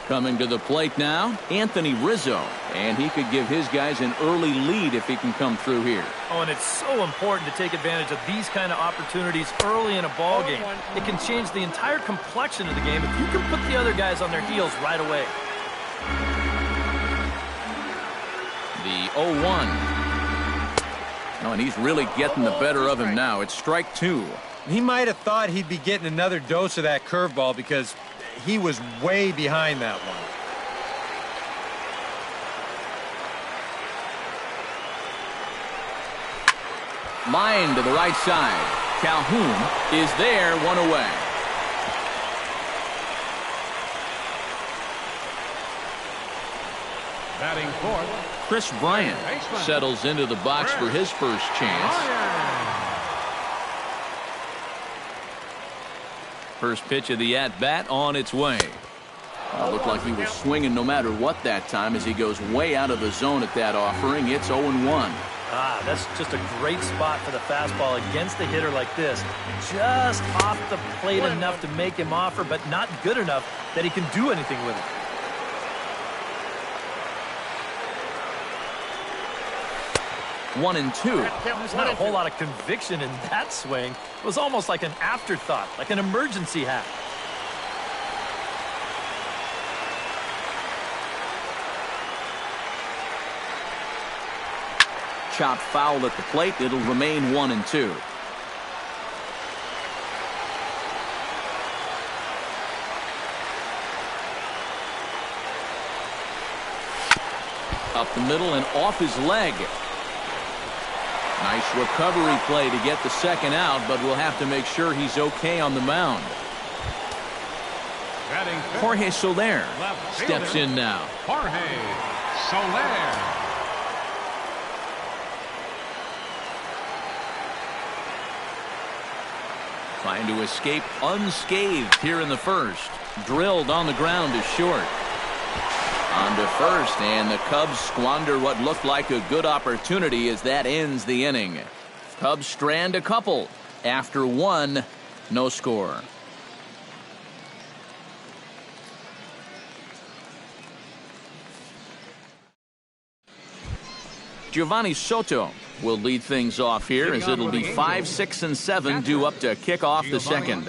Coming to the plate now, Anthony Rizzo. And he could give his guys an early lead if he can come through here. Oh, and it's so important to take advantage of these kind of opportunities early in a ball game. It can change the entire complexion of the game if you can put the other guys on their heels right away. The 0-1. Oh, and he's really getting the better of him now. It's strike two. He might have thought he'd be getting another dose of that curveball because he was way behind that one. Line to the right side. Calhoun is there, one away. Batting fourth, Chris Bryant settles into the box for his first chance. First pitch of the at-bat on its way. Looked like he was swinging no matter what that time as he goes way out of the zone at that offering. It's 0-1. That's just a great spot for the fastball against a hitter like this. Just off the plate enough to make him offer, but not good enough that he can do anything with it. One and two. There's not a whole lot of conviction in that swing. It was almost like an afterthought, like an emergency hack. Chopped foul at the plate. It'll remain 1 and 2. Up the middle and off his leg. Nice recovery play to get the second out, but we'll have to make sure he's okay on the mound. Jorge Soler steps in now. Jorge Soler. Trying to escape unscathed here in the first. Drilled on the ground is short. On to first, and the Cubs squander what looked like a good opportunity as that ends the inning. Cubs strand a couple. After one, no score. Giovanni Soto will lead things off here as it'll be 5, 6, and 7 due up to kick off the second.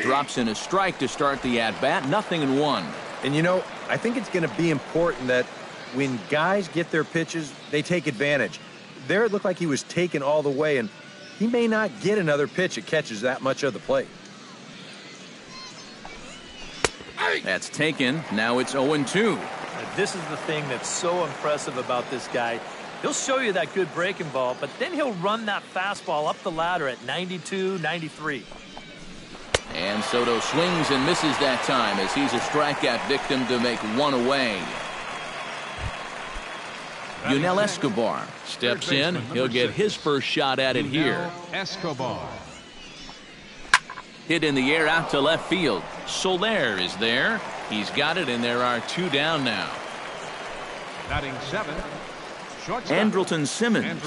Drops in a strike to start the at-bat. 0-1. And you know, I think it's going to be important that when guys get their pitches, they take advantage. There it looked like he was taken all the way, and he may not get another pitch that catches that much of the plate. That's taken. Now it's 0-2. This is the thing that's so impressive about this guy. He'll show you that good breaking ball, but then he'll run that fastball up the ladder at 92, 93. And Soto swings and misses that time as he's a strikeout victim to make one away. Yunel Escobar steps in. He'll get his first shot at it here. Escobar. Hit in the air out to left field. Soler is there. He's got it, and there are 2 down now. Batting 7. Andrelton Simmons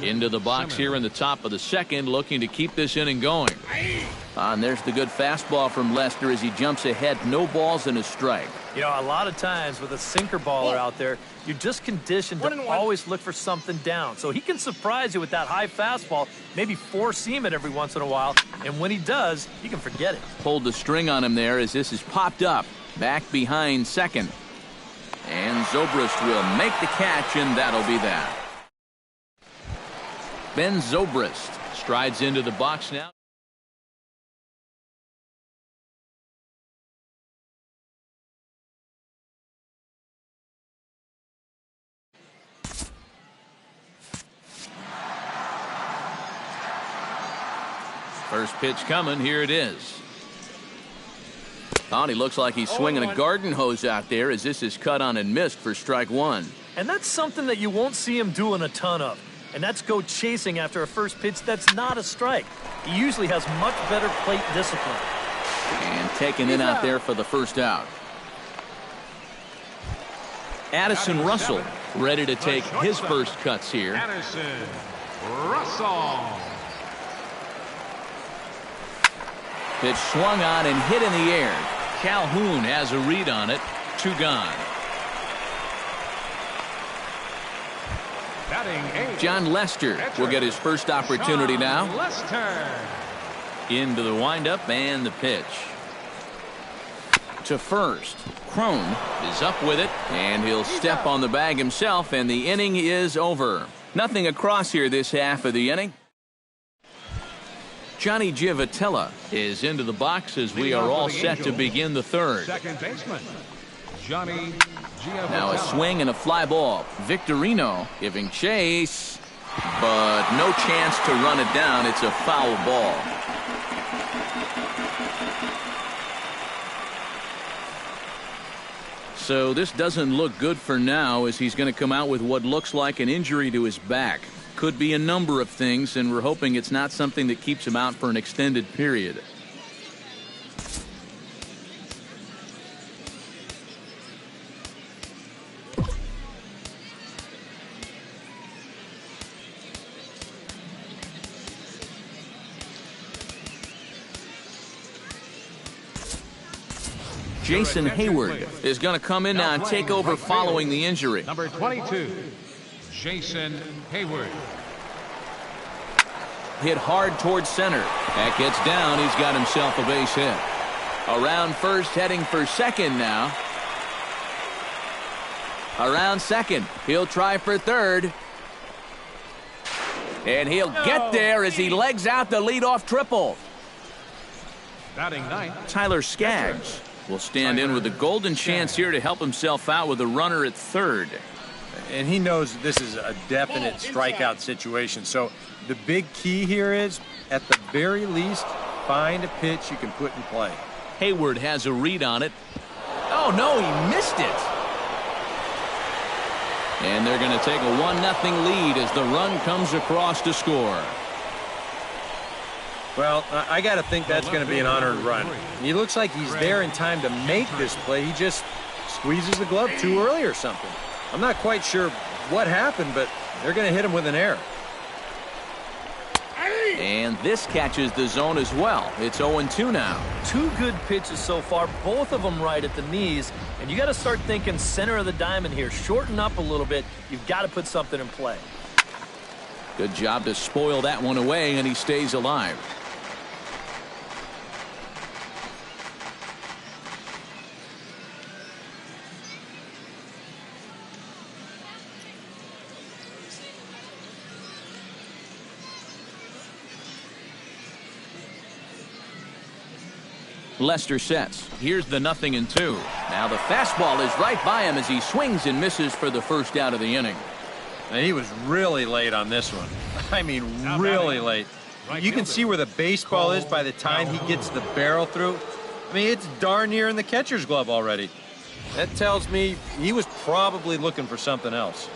into the box here in the top of the second, looking to keep this inning going. And there's the good fastball from Lester as he jumps ahead. No balls and a strike. You know, a lot of times with a sinker baller out there, you're just conditioned to always look for something down. So he can surprise you with that high fastball, maybe four-seam it every once in a while, and when he does, you can forget it. Pulled the string on him there as this is popped up. Back behind second. And Zobrist will make the catch, and that'll be that. Ben Zobrist strides into the box now. First pitch coming. Here it is. Oh, and he looks like he's swinging a garden hose out there as this is cut on and missed for strike one. And that's something that you won't see him doing a ton of. And that's go chasing after a first pitch that's not a strike. He usually has much better plate discipline. And taken in out there for the first out. Addison Russell ready to take his first cuts here. Addison Russell. Pitch swung on and hit in the air. Calhoun has a read on it. 2 gone. Batting 8. John Lester will get his first opportunity now. Lester. Into the windup and the pitch. To first. Crone is up with it, and he'll step on the bag himself, and the inning is over. Nothing across here this half of the inning. Johnny Giavotella is into the box as we are all set to begin the third. Second baseman, Johnny Giavotella. Now a swing and a fly ball. Victorino giving chase, but no chance to run it down. It's a foul ball. So this doesn't look good for now, as he's going to come out with what looks like an injury to his back. Could be a number of things, and we're hoping it's not something that keeps him out for an extended period. Jason Hayward is going to come in now and take over following the injury. Number 22, Jason Hayward. Hit hard towards center. That gets down. He's got himself a base hit. Around first, heading for second now. Around second. He'll try for third. And he'll get there as he legs out the leadoff triple. Batting 9. Tyler Skaggs will stand in with a golden chance here to help himself out with a runner at third. And he knows this is a definite strikeout situation. So the big key here is, at the very least, find a pitch you can put in play. Hayward has a read on it. Oh, no, he missed it. And they're going to take a 1-0 lead as the run comes across to score. Well, I got to think that's going to be an unearned run. He looks like he's there in time to make this play. He just squeezes the glove too early or something. I'm not quite sure what happened, but they're going to hit him with an error. And this catches the zone as well. It's 0-2 now. 2 good pitches so far, both of them right at the knees. And you got to start thinking center of the diamond here. Shorten up a little bit. You've got to put something in play. Good job to spoil that one away, and he stays alive. Lester sets. Here's the 0-2. Now the fastball is right by him as he swings and misses for the first out of the inning. And he was really late on this one. I mean, really late. You can see where the baseball is by the time he gets the barrel through. I mean, it's darn near in the catcher's glove already. That tells me he was probably looking for something else.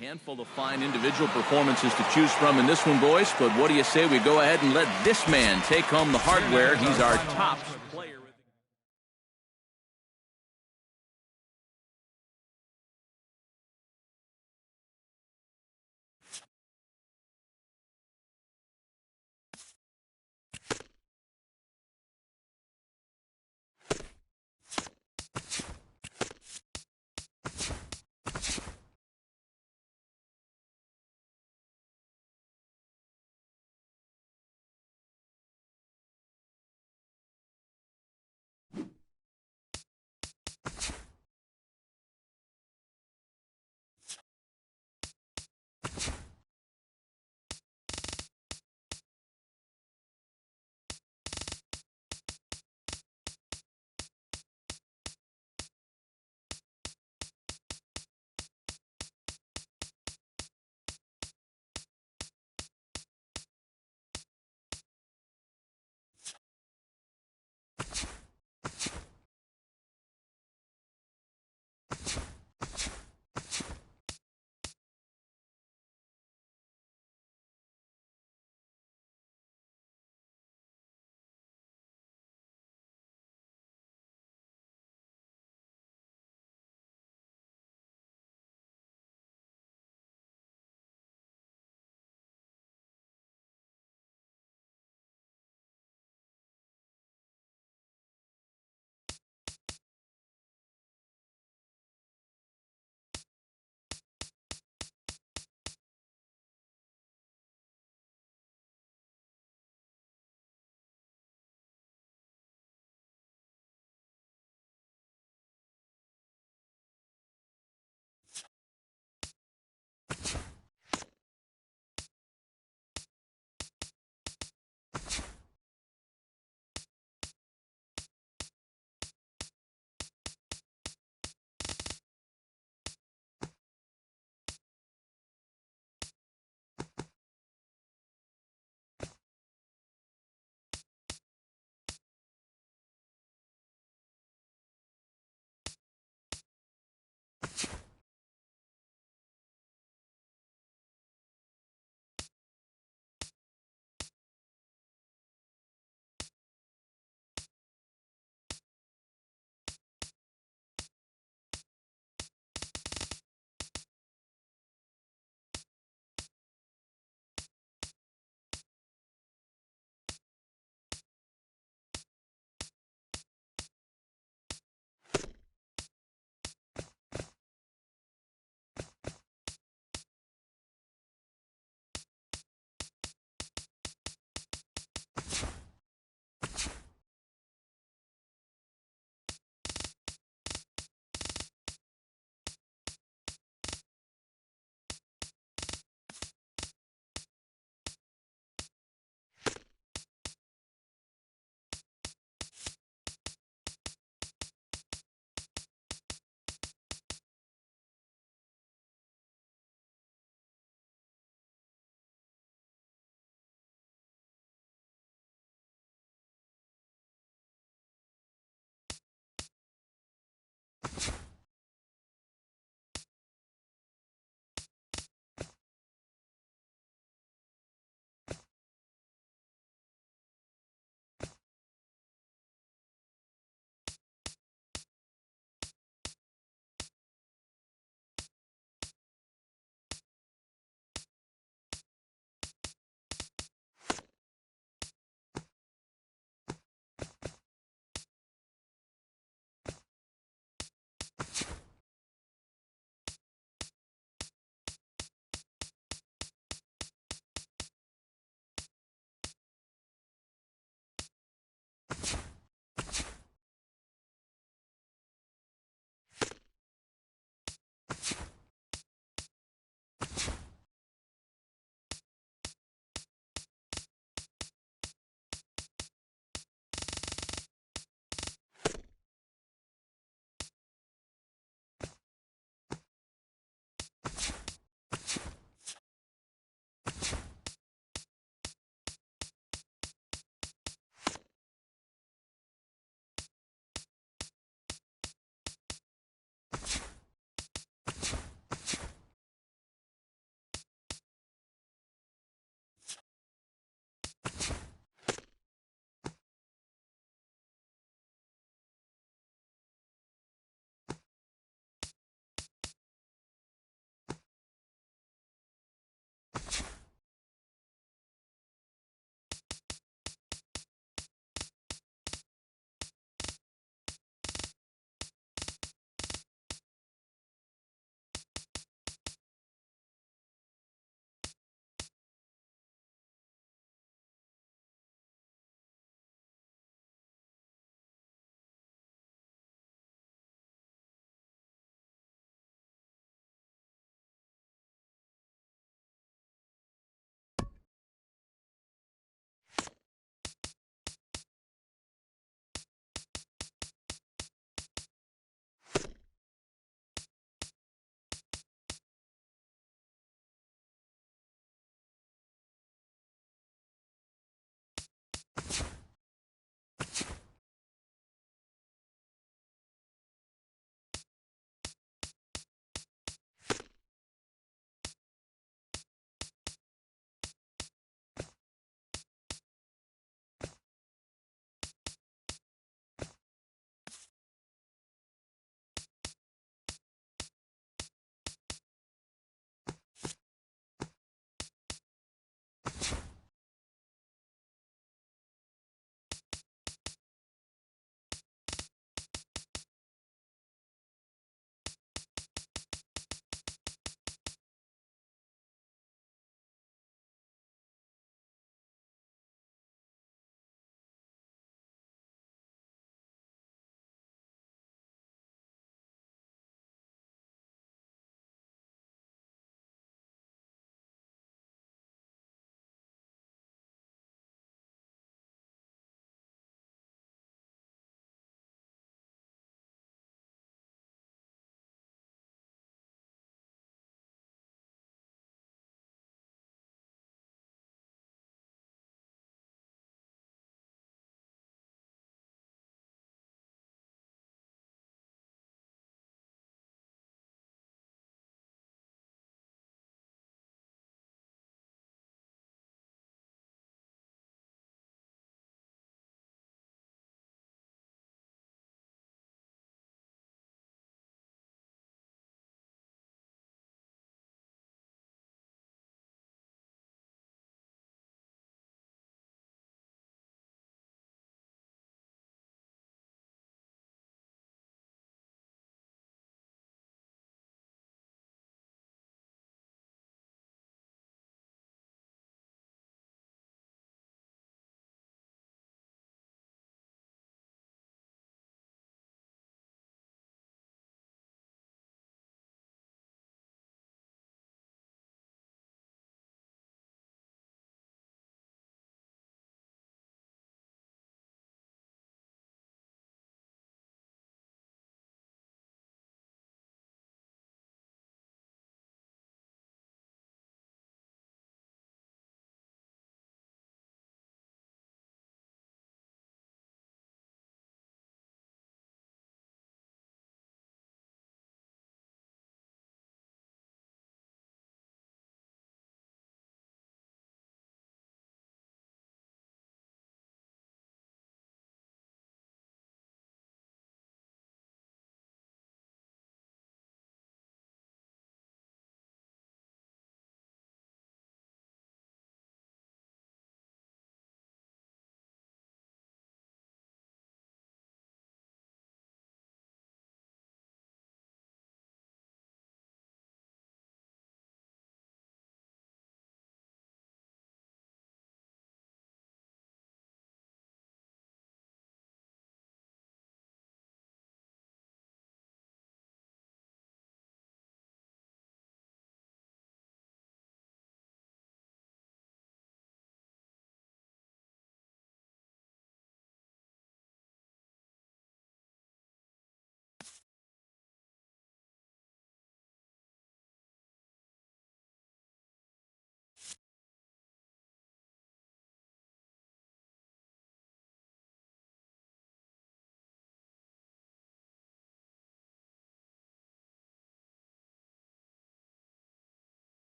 Handful of fine individual performances to choose from in this one, boys. But what do you say we go ahead and let this man take home the hardware? He's our top player.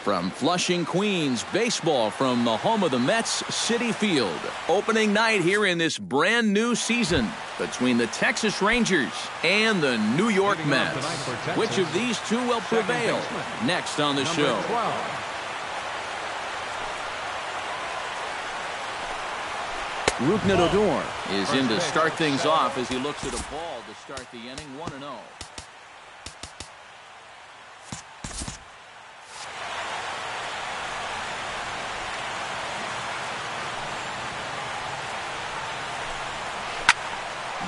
From Flushing, Queens, baseball from the home of the Mets, Citi Field. Opening night here in this brand new season between the Texas Rangers and the New York Mets. Which of these two will prevail? Next on the show. Rougned Odor is in to start things off as he looks at a ball to start the inning 1-0.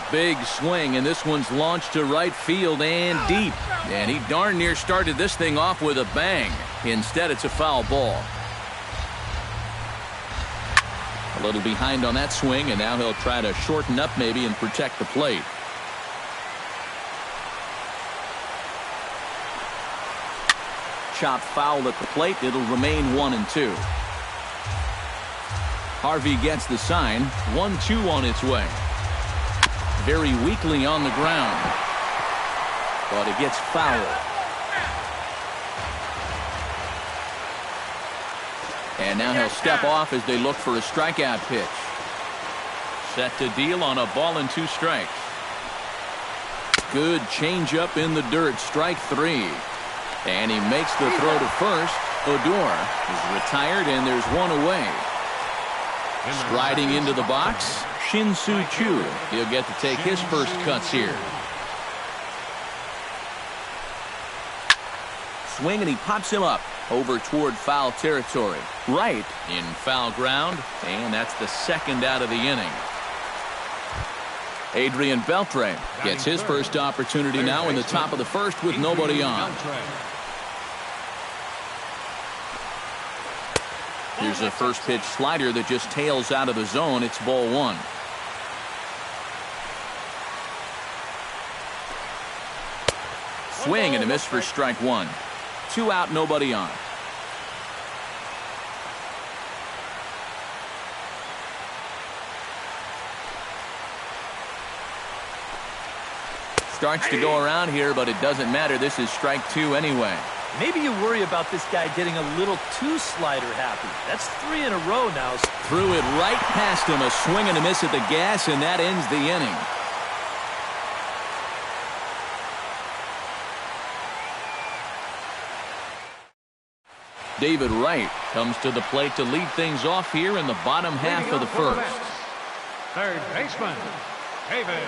Big swing, and this one's launched to right field and deep. And he darn near started this thing off with a bang. Instead, it's a foul ball. A little behind on that swing, and now he'll try to shorten up maybe and protect the plate. Chopped foul at the plate. It'll remain 1-2. Harvey gets the sign. 1-2 on its way. Very weakly on the ground, but it gets fouled. And now he'll step off as they look for a strikeout pitch. Set to deal on a ball and 2 strikes. Good changeup in the dirt, strike 3. And he makes the throw to first. Odor is retired, and there's 1 away. Striding into the box, Shin-Soo Choo. He'll get to take his first cuts here. Swing, and he pops him up over toward foul territory. Right in foul ground, and that's the second out of the inning. Adrian Beltre gets his first opportunity now in the top of the first with nobody on. Here's a first pitch slider that just tails out of the zone. It's ball 1. Swing and a miss for strike 1. 2 out, nobody on. Starts to go around here, but it doesn't matter. This is strike 2 anyway. Maybe you worry about this guy getting a little too slider happy. That's 3 in a row now. Threw it right past him. A swing and a miss at the gas, and that ends the inning. David Wright comes to the plate to lead things off here in the bottom half of the first. Third baseman, David.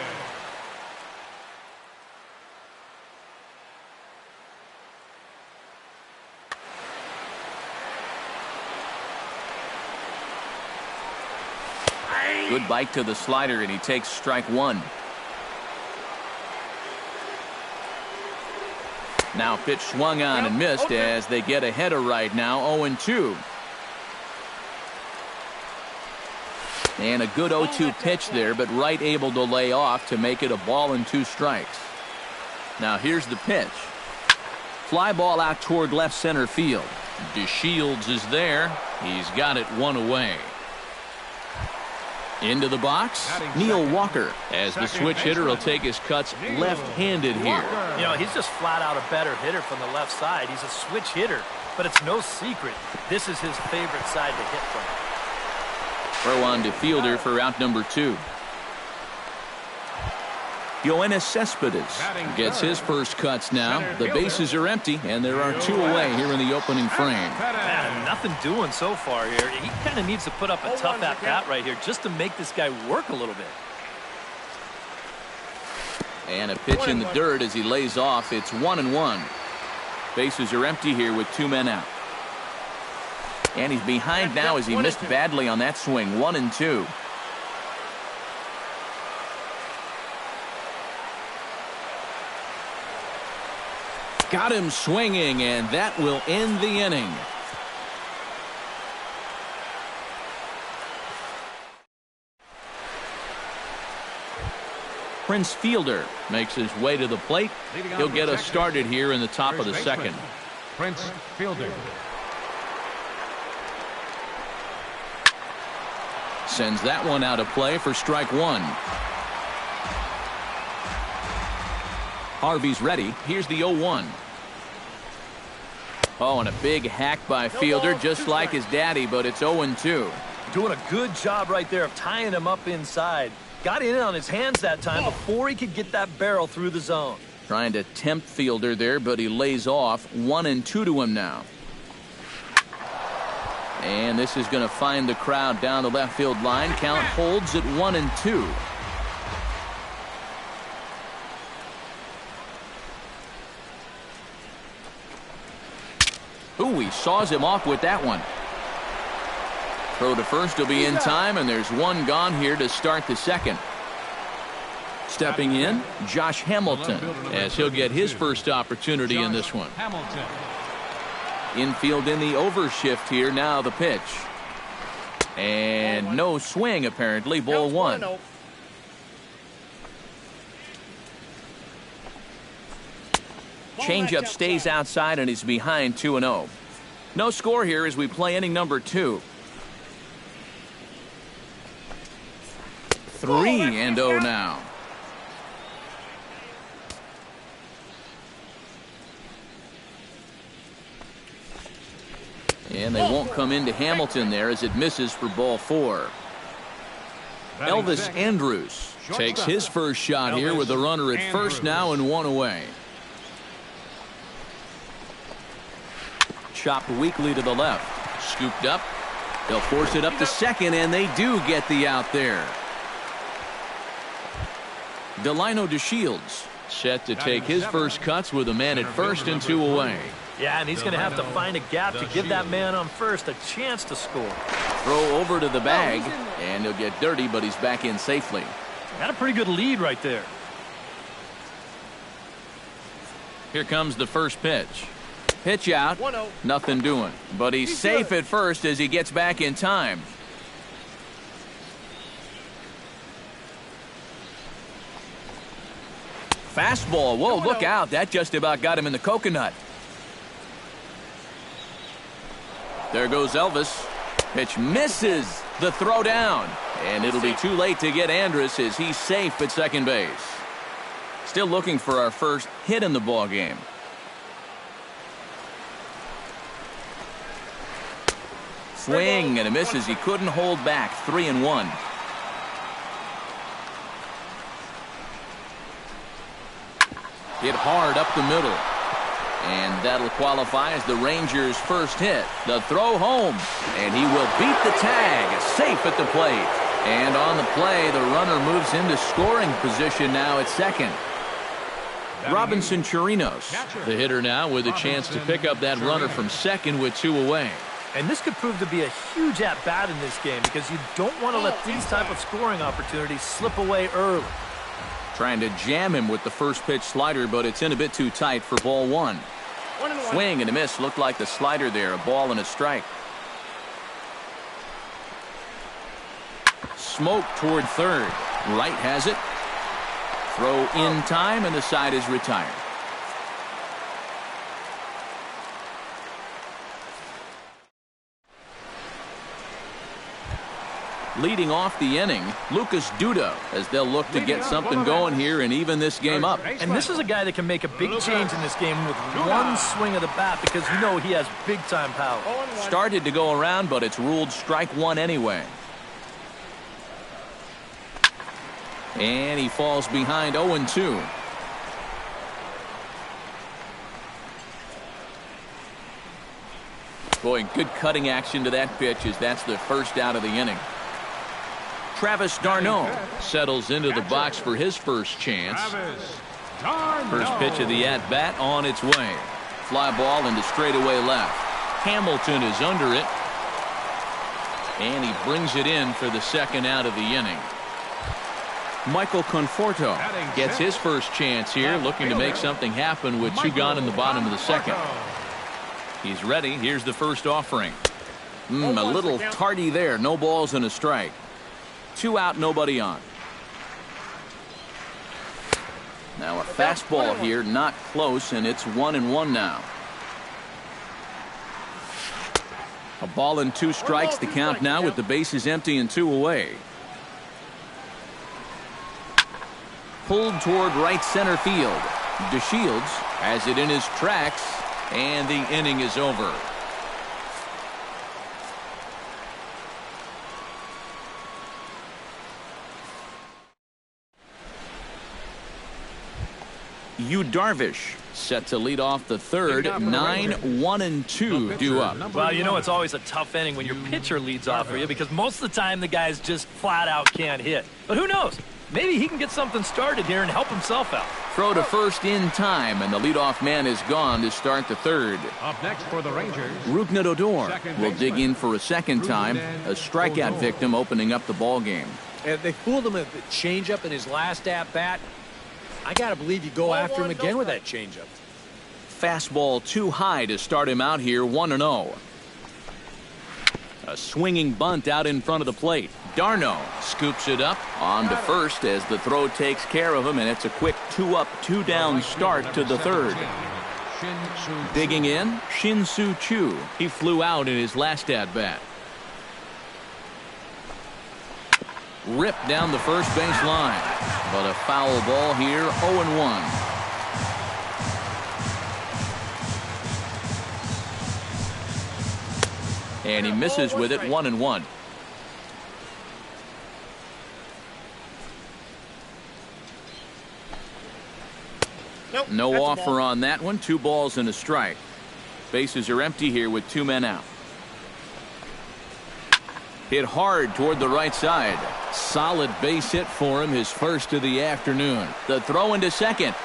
Good bite to the slider, and he takes strike 1. Now pitch swung on and missed as they get ahead of Wright now 0-2. And a good 0-2 pitch there, but Wright able to lay off to make it a ball and 2 strikes. Now here's the pitch. Fly ball out toward left center field. DeShields is there. He's got it 1 away. Into the box, Neil Walker, as the switch hitter will take his cuts left-handed here. You know, he's just flat out a better hitter from the left side. He's a switch hitter, but it's no secret this is his favorite side to hit from. Throw on to fielder for out number 2. Yoenis Cespedes gets his first cuts now. The bases are empty, and there are 2 away here in the opening frame. Man, nothing doing so far here. He kind of needs to put up a tough at-bat right here just to make this guy work a little bit. And a pitch in the dirt as he lays off. It's 1-1. Bases are empty here with 2 men out. And he's behind now as he missed badly on that swing. 1-2. Got him swinging, and that will end the inning. Prince Fielder makes his way to the plate. He'll get us started here in the top of the second. Prince Fielder. Sends that one out of play for strike 1. Harvey's ready. Here's the 0-1. Oh, and a big hack by Fielder, just like his daddy, but it's 0-2. Doing a good job right there of tying him up inside. Got in on his hands that time before he could get that barrel through the zone. Trying to tempt Fielder there, but he lays off. 1-2 to him now. And this is going to find the crowd down the left field line. Count holds at 1-2. Ooh, he saws him off with that one. Throw to first will be in time, and there's one gone here to start the second. Stepping in, Josh Hamilton, as he'll get his first opportunity in this one. Infield in the overshift here. Now the pitch. And no swing, apparently. Ball one. Changeup stays outside, and he's behind 2-0. No score here as we play inning number 2. 3-0 now. And they won't come into Hamilton there as it misses for ball 4. Elvis Andrus takes his first shot here with a runner at first now and 1 away. Chopped weakly to the left. Scooped up. They'll force it up to second, and they do get the out there. Delino DeShields set to take his first cuts with a man at first and 2 away. Yeah, and he's going to have to find a gap to give that man on first a chance to score. Throw over to the bag, and he'll get dirty, but he's back in safely. Got a pretty good lead right there. Here comes the first pitch. Pitch out, nothing doing, but he's safe at first as he gets back in time. Fastball, whoa, look out, that just about got him in the coconut. There goes Elvis. Pitch misses the throw down, and it'll be too late to get Andrus as he's safe at second base. Still looking for our first hit in the ball game. Swing and a miss as he couldn't hold back. 3-1. Hit hard up the middle. And that'll qualify as the Rangers' first hit. The throw home. And he will beat the tag. Safe at the plate. And on the play, the runner moves into scoring position now at second. Robinson Chirinos, the hitter now with a chance to pick up that runner from second with 2 away. And this could prove to be a huge at-bat in this game because you don't want to let these type of scoring opportunities slip away early. Trying to jam him with the first pitch slider, but it's in a bit too tight for ball 1. Swing and a miss. Looked like the slider there. A ball and a strike. Smoke toward third. Right has it. Throw in time, and the side is retired. Leading off the inning, Lucas Duda, as they'll look to get something going here and even this game up. And this is a guy that can make a big change in this game with one swing of the bat because you know he has big-time power. Started to go around, but it's ruled strike 1 anyway. And he falls behind 0-2. Boy, good cutting action to that pitch as that's the first out of the inning. Travis d'Arnaud settles into the box for his first chance. First pitch of the at-bat on its way. Fly ball into straightaway left. Hamilton is under it. And he brings it in for the second out of the inning. Michael Conforto gets his first chance here, looking to make something happen with 2 gone in the bottom of the second. He's ready. Here's the first offering. A little tardy there. No balls and a strike. 2 out, nobody on. Now a fastball here, not close, and it's 1-1 now. A ball and 2 strikes, the count now with the bases empty and 2 away. Pulled toward right center field. DeShields has it in his tracks, And the inning is over. Yu Darvish set to lead off the third. 9-1-2 due up. Well, you know it's always a tough inning when your pitcher leads off for you because most of the time the guys just flat out can't hit. But who knows? Maybe he can get something started here and help himself out. Throw to first in time, and the leadoff man is gone to start the third. Up next for the Rangers, Rougned Odor will dig in for a second time. A strikeout victim opening up the ball game. And they fooled him with the changeup in his last at-bat. I got to believe you go after him again with that changeup. Fastball too high to start him out here, 1-0. A swinging bunt out in front of the plate. Darno scoops it up on to first as the throw takes care of him, and it's a quick 2-up, 2-down start to the third. Digging in, Shin-Soo Choo. He flew out in his last at-bat. Ripped down the first base line, but a foul ball here, 0-1. And he misses with it, 1-1. No offer on that one. 2 balls and a strike. Bases are empty here with 2 men out. Hit hard toward the right side. Solid base hit for him, his first of the afternoon. The throw into second.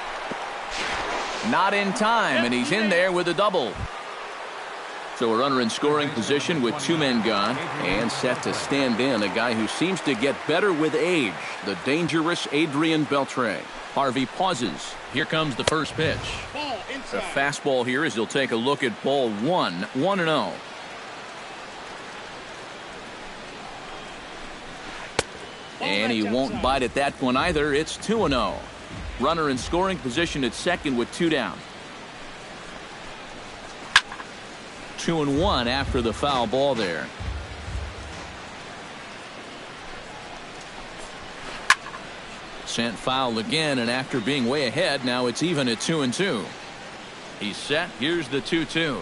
Not in time, and he's in there with a double. So a runner in scoring position with 2 men gone, and set to stand in a guy who seems to get better with age, the dangerous Adrian Beltre. Harvey pauses. Here comes the first pitch. The fastball here as he'll take a look at ball 1, 1-0. And he won't bite at that one either. It's 2-0. Runner in scoring position at second with 2 down. 2-1 after the foul ball there. Sent foul again, and after being way ahead, now it's even at 2-2. He's set. Here's the 2-2.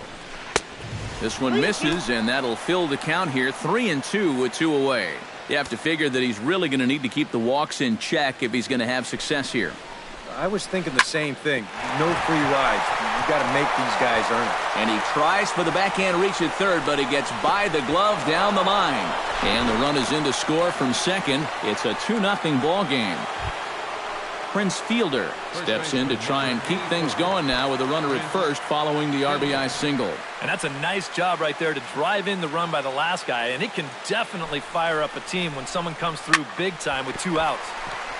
This one misses, and that'll fill the count here. 3-2 with 2 away. You have to figure that he's really going to need to keep the walks in check if he's going to have success here. I was thinking the same thing. No free rides. You got to make these guys earn it. And he tries for the backhand reach at third, but he gets by the glove down the line. And the run is in to score from second. It's a 2-0 ball game. Prince Fielder steps in to try and keep things going now with a runner at first following the RBI single. And that's a nice job right there to drive in the run by the last guy, and it can definitely fire up a team when someone comes through big time with 2 outs.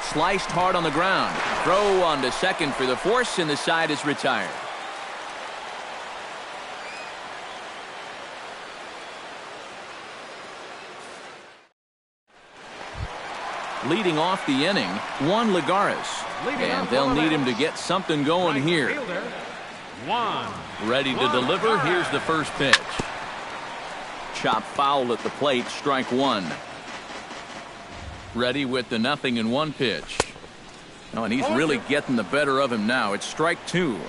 Sliced hard on the ground. Throw on to second for the force, and the side is retired. Leading off the inning, Juan Lagares. And they'll need him to get something going here. Ready to deliver. Here's the first pitch. Chop foul at the plate, strike 1. Ready with the 0-1 pitch. Oh, and he's really getting the better of him now. It's strike 2.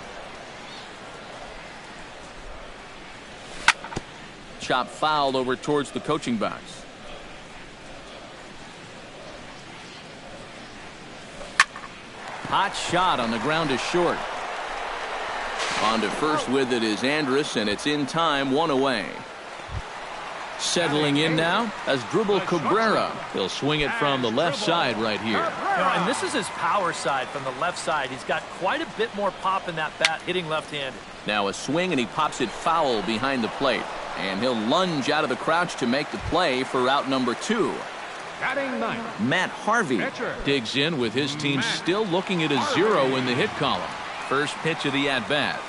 Chop foul over towards the coaching box. Hot shot on the ground is short. On to first with it is Andrus, and it's in time, 1 away. Settling in now as Dribble Cabrera. He'll swing it from the left side right here. And this is his power side from the left side. He's got quite a bit more pop in that bat, hitting left-handed. Now a swing, and he pops it foul behind the plate. And he'll lunge out of the crouch to make the play for out number 2. Matt Harvey digs in with his team still looking at a 0 in the hit column. First pitch of the at-bat.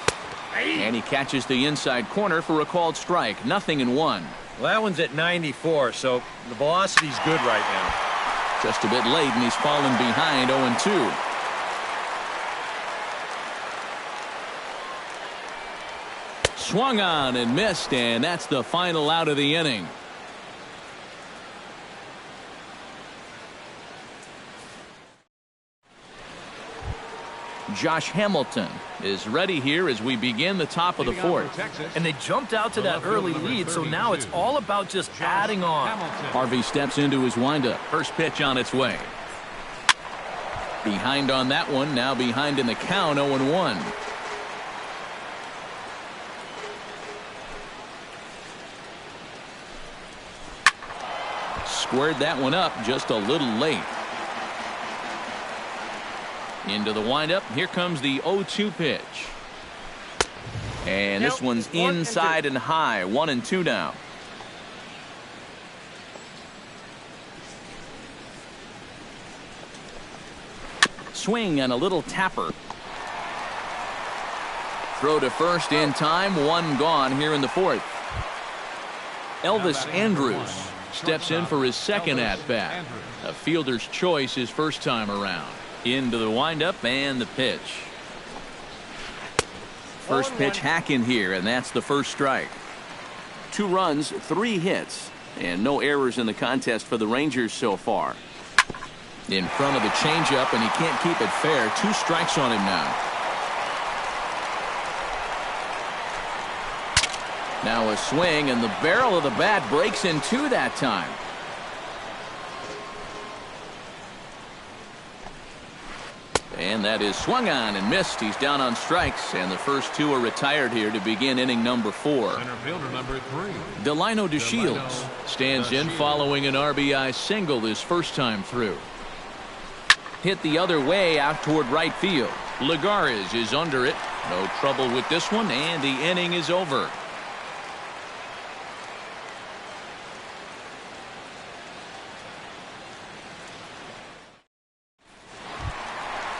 And he catches the inside corner for a called strike. 0-1. Well, that one's at 94, so the velocity's good right now. Just a bit late, and he's fallen behind 0-2. Swung on and missed, and that's the final out of the inning. Josh Hamilton is ready here as we begin the top of the fourth. And they jumped out to that early lead, so now it's all about just adding on. Harvey steps into his windup. First pitch on its way. Behind on that one, now behind in the count, 0-1. Squared that one up just a little late. Into the windup. Here comes the 0-2 pitch. And this one's inside and high. 1-2 now. Swing and a little tapper. Throw to first in time. One gone here in the fourth. Elvis Andrus steps in for his second at-bat. A fielder's choice his first time around. Into the windup and the pitch. First pitch hack in here, and that's the first strike. 2 runs, 3 hits, and no errors in the contest for the Rangers so far. In front of the changeup, and he can't keep it fair. 2 strikes on him now. Now a swing, and the barrel of the bat breaks in 2 that time. And that is swung on and missed. He's down on strikes, and the first 2 are retired here to begin inning number 4. Center fielder number 3. Delino DeShields stands in following an RBI single his first time through. Hit the other way out toward right field. Lagares is under it. No trouble with this one, and the inning is over.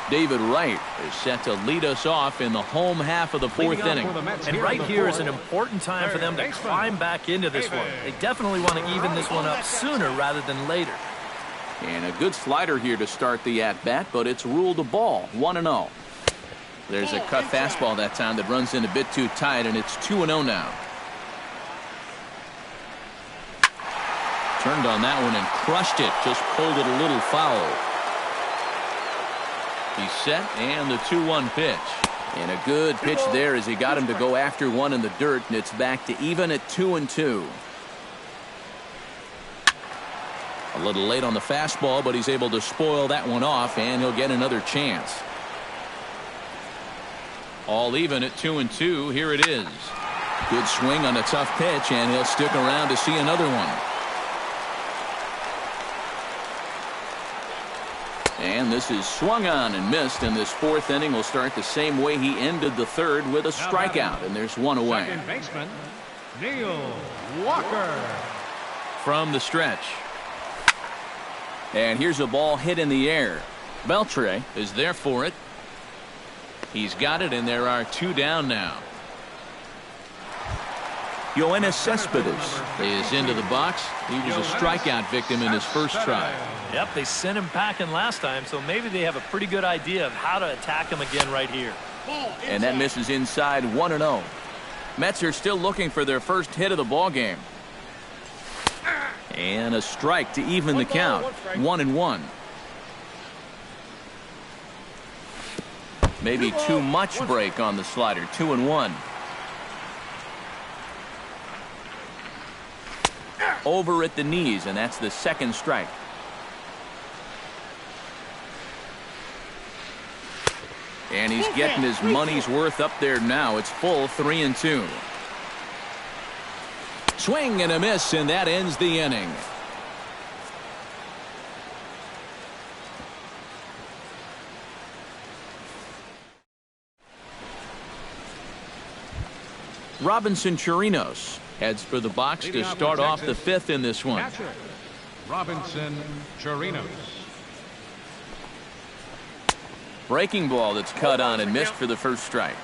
David Wright is set to lead us off in the home half of the 4th inning. And right here is an important time for them to climb back into this one. They definitely want to even this one up sooner rather than later. And a good slider here to start the at-bat, but it's ruled a ball. 1-0. There's a cut fastball that time that runs in a bit too tight, and it's 2-0 now. Turned on that one and crushed it. Just pulled it a little foul. He's set, and the 2-1 pitch. And a good pitch there as he got him to go after one in the dirt, and it's back to even at 2-2. A little late on the fastball, but he's able to spoil that one off, and he'll get another chance. All even at 2-2. Here it is. Good swing on a tough pitch, and he'll stick around to see another one. And this is swung on and missed, and this 4th inning will start the same way he ended the 3rd with a strikeout, and there's one away. Second baseman, Neil Walker. From the stretch. And here's a ball hit in the air. Beltre is there for it. He's got it, and there are 2 down now. Yoenis Cespedes is into the box. He was a strikeout victim in his first try. Yep, they sent him packing last time, so maybe they have a pretty good idea of how to attack him again right here. And that misses inside. 1-0. Mets are still looking for their first hit of the ball game. And a strike to even the count. 1-1. Maybe too much break on the slider. 2-1. Over at the knees, and that's the second strike. And he's getting his money's worth up there now. It's full 3-2. Swing and a miss, and that ends the inning. Robinson Chirinos heads for the box to start off the 5th in this one. Catcher, Robinson Chirinos. Breaking ball that's cut on and missed for the first strike.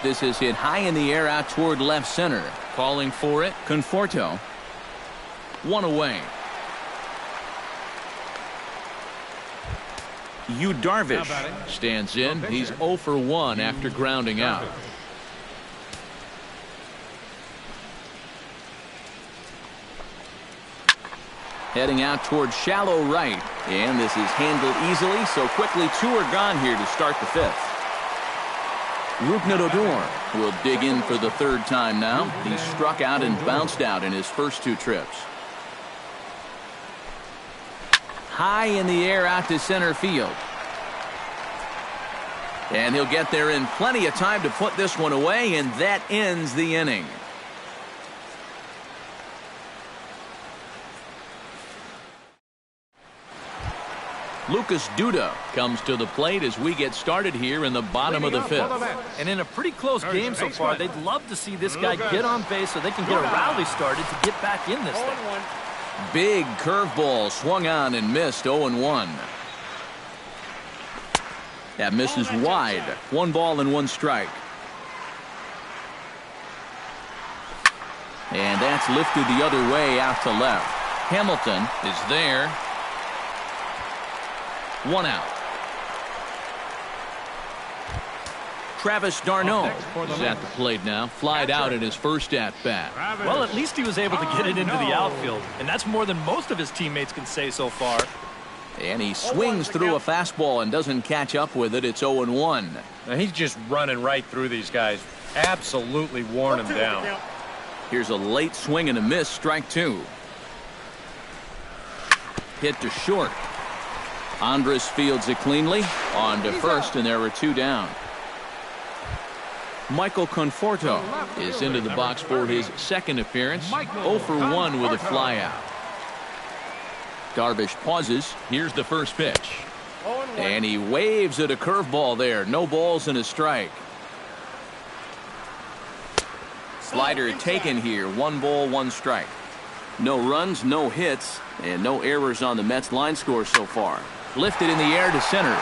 This is hit high in the air out toward left center. Calling for it, Conforto. One away. Yu Darvish stands in. He's 0 for 1 after grounding out. Heading out towards shallow right. And this is handled easily, so quickly 2 are gone here to start the 5th. Ruknadodor will dig in for the 3rd time now. He struck out and bounced out in his first 2 trips. High in the air out to center field. And he'll get there in plenty of time to put this one away, and that ends the inning. Lucas Duda comes to the plate as we get started here in the bottom of the 5th. And in a pretty close game so far, they'd love to see this guy get on base so they can get a rally started to get back in this thing. Big curveball swung on and missed. 0-1. That misses wide. 1 ball and 1 strike. And that's lifted the other way out to left. Hamilton is there. 1 out. Travis d'Arnaud is at the plate now. Flied out in his first at-bat. Well, at least he was able to get it into the outfield, and that's more than most of his teammates can say so far. And he swings through a fastball and doesn't catch up with it. It's 0-1. Now he's just running right through these guys. Absolutely worn them down. Here's a late swing and a miss. Strike 2. Hit to short. Andres fields it cleanly. On to first, and there were 2 down. Michael Conforto is into the box for his 2nd appearance. 0 for 1 with a flyout. Darvish pauses. Here's the first pitch. And he waves at a curveball there. No balls and a strike. Slider taken here. 1 ball, 1 strike. No runs, no hits, and no errors on the Mets line score so far. Lifted in the air to center.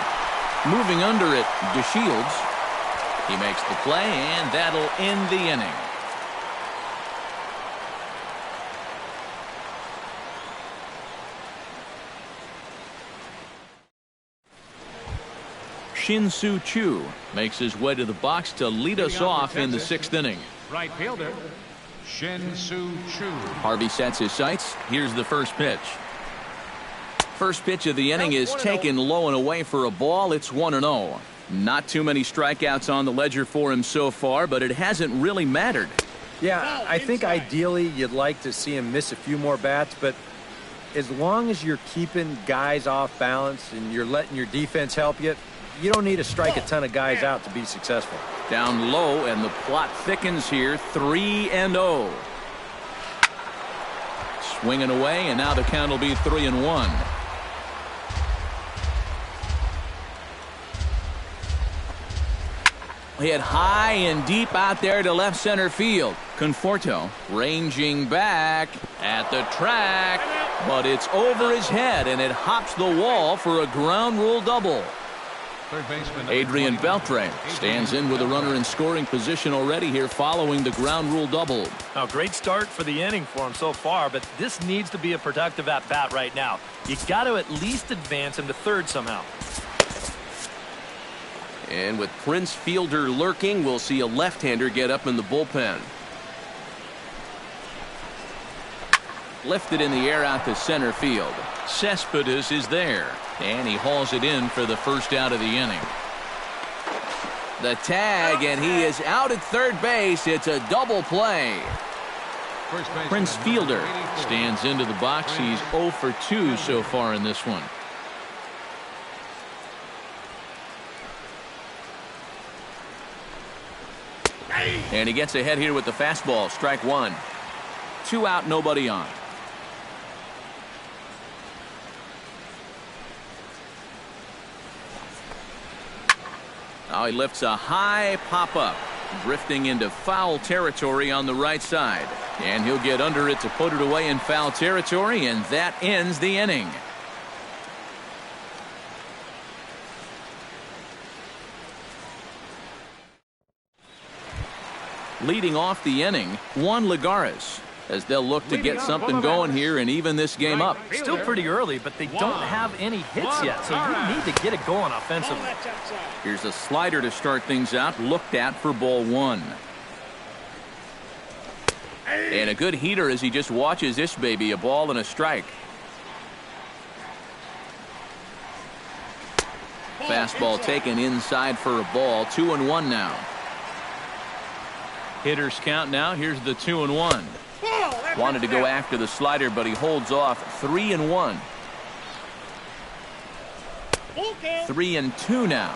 Moving under it, DeShields. He makes the play, and that'll end the inning. Shin-Soo Choo makes his way to the box to lead us off in the 6th inning. Right fielder, Shin-Soo Choo. Harvey sets his sights. Here's the first pitch. First pitch of the inning is taken low and away for a ball. It's 1-0. Not too many strikeouts on the ledger for him so far, but it hasn't really mattered. Yeah, I think ideally you'd like to see him miss a few more bats, but as long as you're keeping guys off balance and you're letting your defense help you, you don't need to strike a ton of guys out to be successful. Down low, and the plot thickens here. 3-0. Swinging away, and now the count will be 3-1. Hit high and deep out there to left center field. Conforto ranging back at the track, but it's over his head, and it hops the wall for a ground rule double. Third baseman Adrian Beltre stands in with a runner in scoring position already here following the ground rule double. Now, great start for the inning for him so far, but this needs to be a productive at-bat right now. You got to at least advance him to third somehow. And with Prince Fielder lurking, we'll see a left-hander get up in the bullpen. Lifted in the air out to center field. Cespedes is there, and he hauls it in for the first out of the inning. The tag, and he is out at third base. It's a double play. Prince Fielder stands into the box. He's 0 for 2 so far in this one. And he gets ahead here with the fastball. Strike 1. 2 out, nobody on. Now he lifts a high pop-up, drifting into foul territory on the right side. And he'll get under it to put it away in foul territory, and that ends the inning. Leading off the inning, Juan Lagares, as they'll look to get something going here and even this game up. Still pretty early, but they don't have any hits yet, so you need to get it going offensively. Here's a slider to start things out, looked at for ball 1. And a good heater as he just watches this baby, a ball and a strike. Fastball taken inside for a ball. 2-1 now. Hitters count now. Here's the 2-1. Wanted to go after the slider, but he holds off. 3-1. 3-2 now.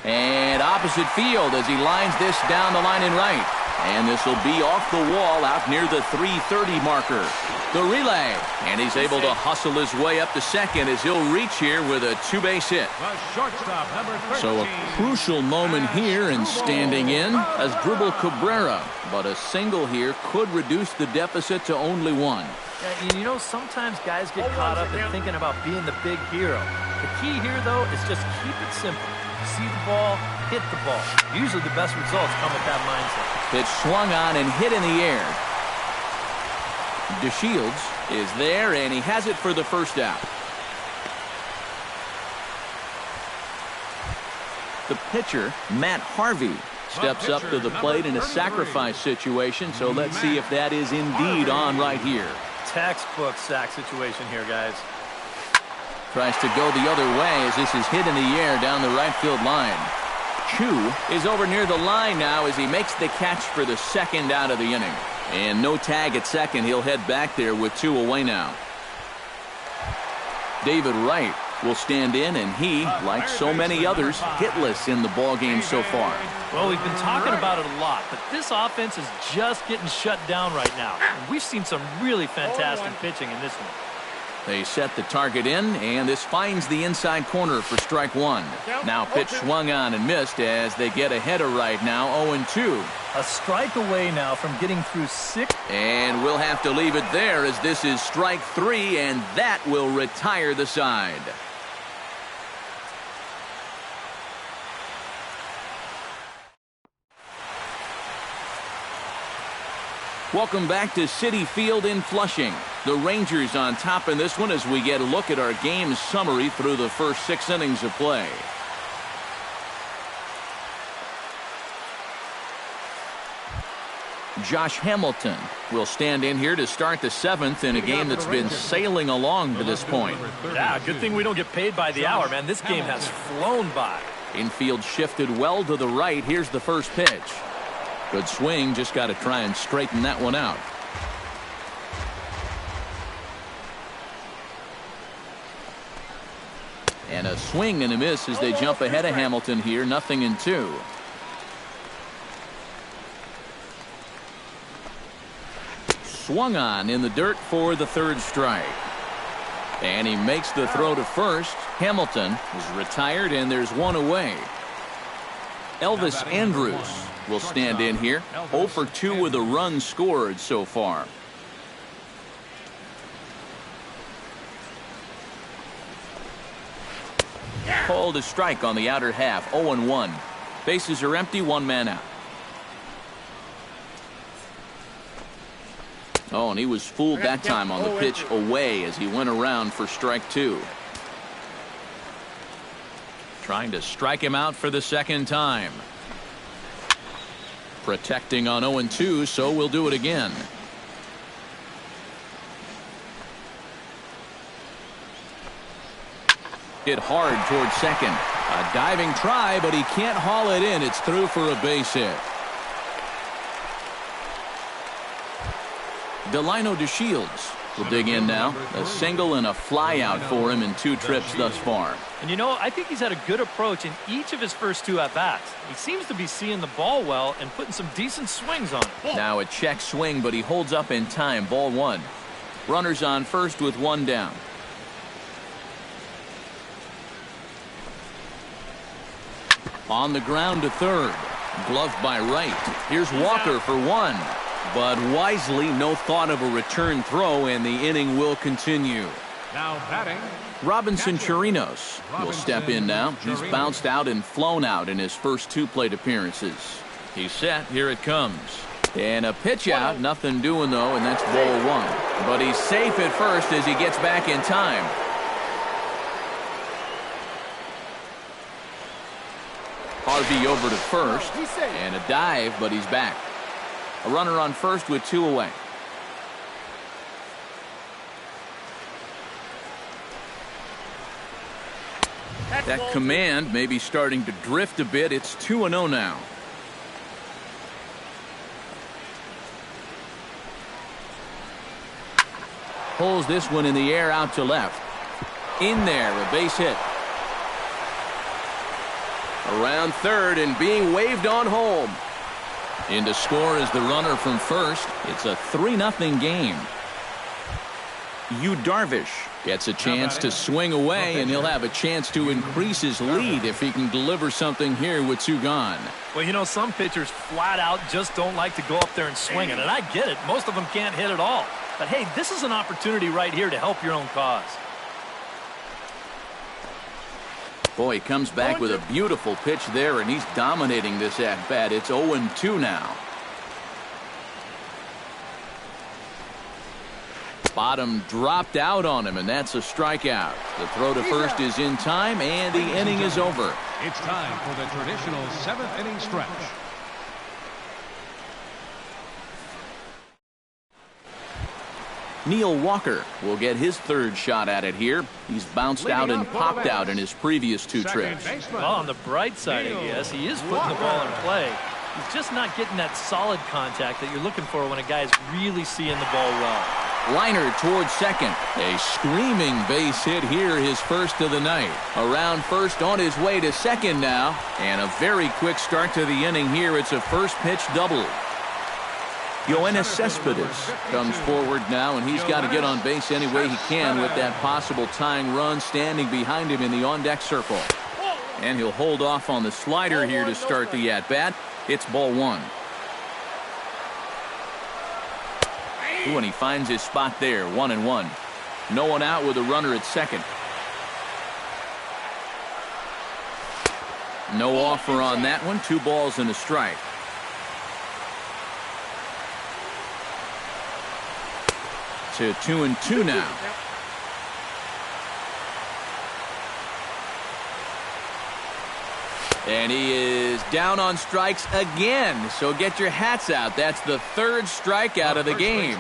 And opposite field as he lines this down the line and right. And this will be off the wall out near the 330 marker. The relay. And he's able to hustle his way up to second as he'll reach here with a two-base hit. So a crucial moment here, and standing in as Dribble Cabrera. But a single here could reduce the deficit to only one. Yeah, you know, sometimes guys get caught up in thinking about being the big hero. The key here, though, is just keep it simple. See the ball, hit the ball. Usually the best results come with that mindset. Pitch swung on and hit in the air. DeShields is there, and he has it for the first out. The pitcher, Matt Harvey, steps up to the plate in a sacrifice situation, so let's see if that is indeed on right here. Textbook sack situation here, guys. Tries to go the other way as this is hit in the air down the right field line. Chu is over near the line now as he makes the catch for the second out of the inning. And no tag at second. He'll head back there with two away now. David Wright will stand in, and he, like so many others, hitless in the ballgame so far. Well, we've been talking about it a lot, but this offense is just getting shut down right now. And we've seen some really fantastic pitching in this one. They set the target in, and this finds the inside corner for strike one. Now pitch swung on and missed as they get ahead of right now, 0-2. A strike away now from getting through 6. And we'll have to leave it there as this is strike 3, and that will retire the side. Welcome back to Citi Field in Flushing. The Rangers on top in this one as we get a look at our game summary through the first 6 innings of play. Josh Hamilton will stand in here to start the 7th in a game that's been sailing along to this point. Yeah, good thing we don't get paid by the hour, man. This game has flown by. Infield shifted well to the right. Here's the first pitch. Good swing, just got to try and straighten that one out. And a swing and a miss as they jump ahead of Hamilton here, 0-2. Swung on in the dirt for the third strike. And he makes the throw to first. Hamilton is retired, and there's one away. Elvis Andrus will stand in here. 0 for 2 with a run scored so far. Called a strike on the outer half. 0-1. Bases are empty. One man out. Oh, and he was fooled that time on the pitch away as he went around for strike 2. Trying to strike him out for the second time. Protecting on 0-2, so we'll do it again. Hit hard towards second. A diving try, but he can't haul it in. It's through for a base hit. Delino DeShields will dig in now. A single and a fly out for him in 2 trips thus far. And you know, I think he's had a good approach in each of his first 2 at-bats. He seems to be seeing the ball well and putting some decent swings on it. Now a check swing, but he holds up in time. Ball 1. Runners on first with 1 down. On the ground to third. Gloved by Wright. Here's Walker for 1. But wisely, no thought of a return throw, and the inning will continue. Now batting, Robinson Chirinos will step in now. He's bounced out and flown out in his first 2 plate appearances. He's set. Here it comes. And a pitch out. Nothing doing, though, and that's ball 1. But he's safe at first as he gets back in time. Harvey over to first. And a dive, but he's back. A runner on first with 2 away. That command may be starting to drift a bit. It's 2-0 now. Pulls this one in the air out to left. In there, a base hit. Around third and being waved on home. In to score is the runner from first. It's a 3-0 game. Yu Darvish gets a chance to swing away, and he'll have a chance to increase his lead if he can deliver something here with 2 gone. Well, you know, some pitchers flat out just don't like to go up there and swing it, and I get it. Most of them can't hit at all. But, hey, this is an opportunity right here to help your own cause. Boy, he comes back with a beautiful pitch there, and he's dominating this at-bat. It's 0-2 now. Bottom dropped out on him, and that's a strikeout. The throw to first is in time, and the inning is over. It's time for the traditional 7th inning stretch. Neil Walker will get his 3rd shot at it here. He's bounced out and popped out in his previous 2 trips. Well, on the bright side, I guess, he is putting the ball in play. He's just not getting that solid contact that you're looking for when a guy's really seeing the ball well. Liner towards second. A screaming base hit here, his first of the night. Around first, on his way to second now. And a very quick start to the inning here. It's a first pitch double. Yoenis Cespedes comes forward now, and he's got to get on base any way he can with that possible tying run standing behind him in the on-deck circle. And he'll hold off on the slider here to start the at-bat. It's ball 1. Ooh, and he finds his spot there, 1-1. No one out with a runner at second. No offer on that one. 2 balls and a strike. To 2-2 now. And he is down on strikes again. So get your hats out. That's the 3rd strikeout of the game.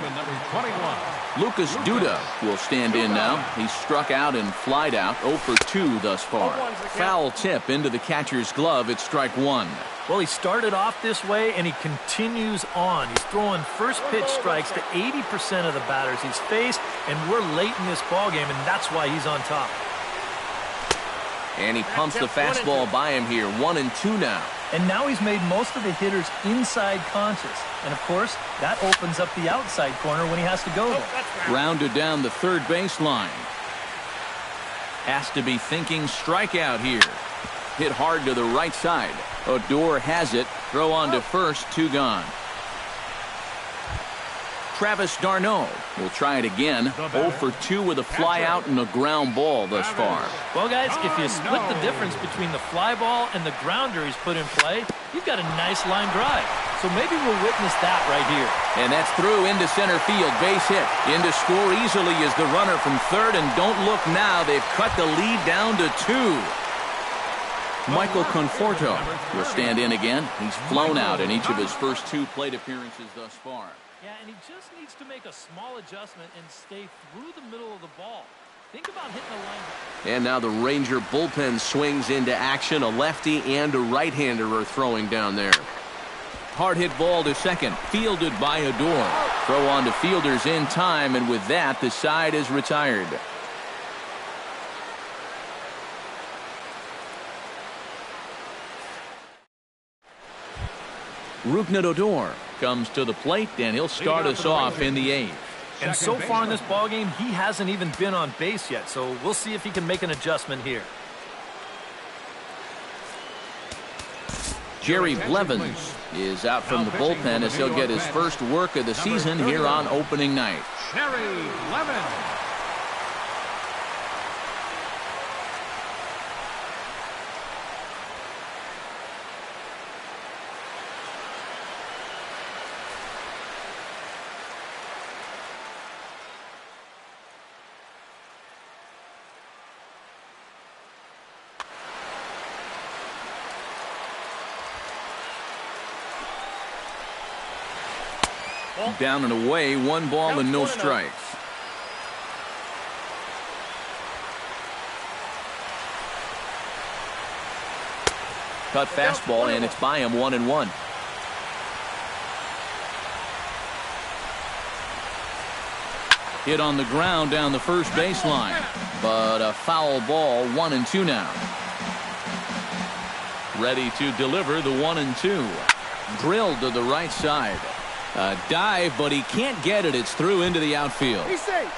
Lucas Duda will stand in now. He's struck out and flied out. 0 for 2 thus far. Foul tip into the catcher's glove. It's strike 1. Well, he started off this way, and he continues on. He's throwing first pitch strikes to 80% of the batters he's faced, and we're late in this ballgame, and that's why he's on top. And he pumps the fastball by him here. 1-2 now. And now he's made most of the hitters inside conscious. And, of course, that opens up the outside corner when he has to go there. Grounded down the third baseline. Has to be thinking strikeout here. Hit hard to the right side. Odor has it. Throw on to first. 2 gone. Travis d'Arnaud will try it again. 0 for 2 with a fly out and a ground ball thus far. Well, guys, if you split the difference between the fly ball and the grounder he's put in play, you've got a nice line drive. So maybe we'll witness that right here. And that's through into center field. Base hit. In to score easily is the runner from third. And don't look now. They've cut the lead down to 2. Michael Conforto will stand in again. He's flown out in each of his first 2 plate appearances thus far. Yeah, and he just needs to make a small adjustment and stay through the middle of the ball. Think about hitting the line. And now the Ranger bullpen swings into action. A lefty and a right-hander are throwing down there. Hard hit ball to second. Fielded by Odor. Throw on to fielders in time, and with that, the side is retired. Rougned Odor comes to the plate, and he'll start us off in the 8th. And so far in this ballgame, he hasn't even been on base yet, so we'll see if he can make an adjustment here. Jerry Blevins is out from the bullpen as he'll get his first work of the season here on opening night. Jerry Blevins. Down and away, 1 ball and no strikes. cut fastball, and it's by him 1-1. Hit on the ground down the first baseline, but a foul ball, 1-2 now. Ready to deliver the 1-2. Drilled to the right side. A dive, but he can't get it. It's through into the outfield. He's safe.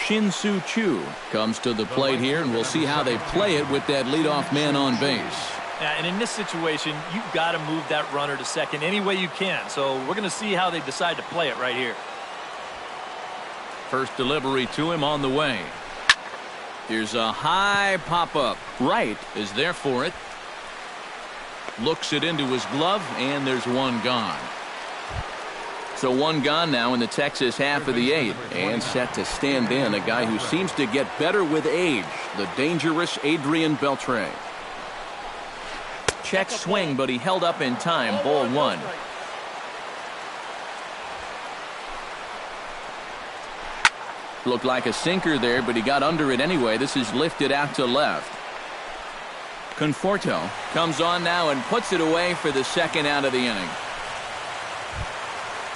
Shin-Soo Choo comes to the plate here, and we'll see how they play it with that leadoff man on base. Yeah, and in this situation, you've got to move that runner to second any way you can. So we're going to see how they decide to play it right here. First delivery to him on the way. Here's a high pop-up. Right is there for it. Looks it into his glove, and there's one gone. So one gone now in the Texas half of the eighth, and set to stand in a guy who seems to get better with age, the dangerous Adrian Beltre. Check swing, but he held up in time. Ball one. Looked like a sinker there, but he got under it anyway. This is lifted out to left. Conforto comes on now and puts it away for the second out of the inning.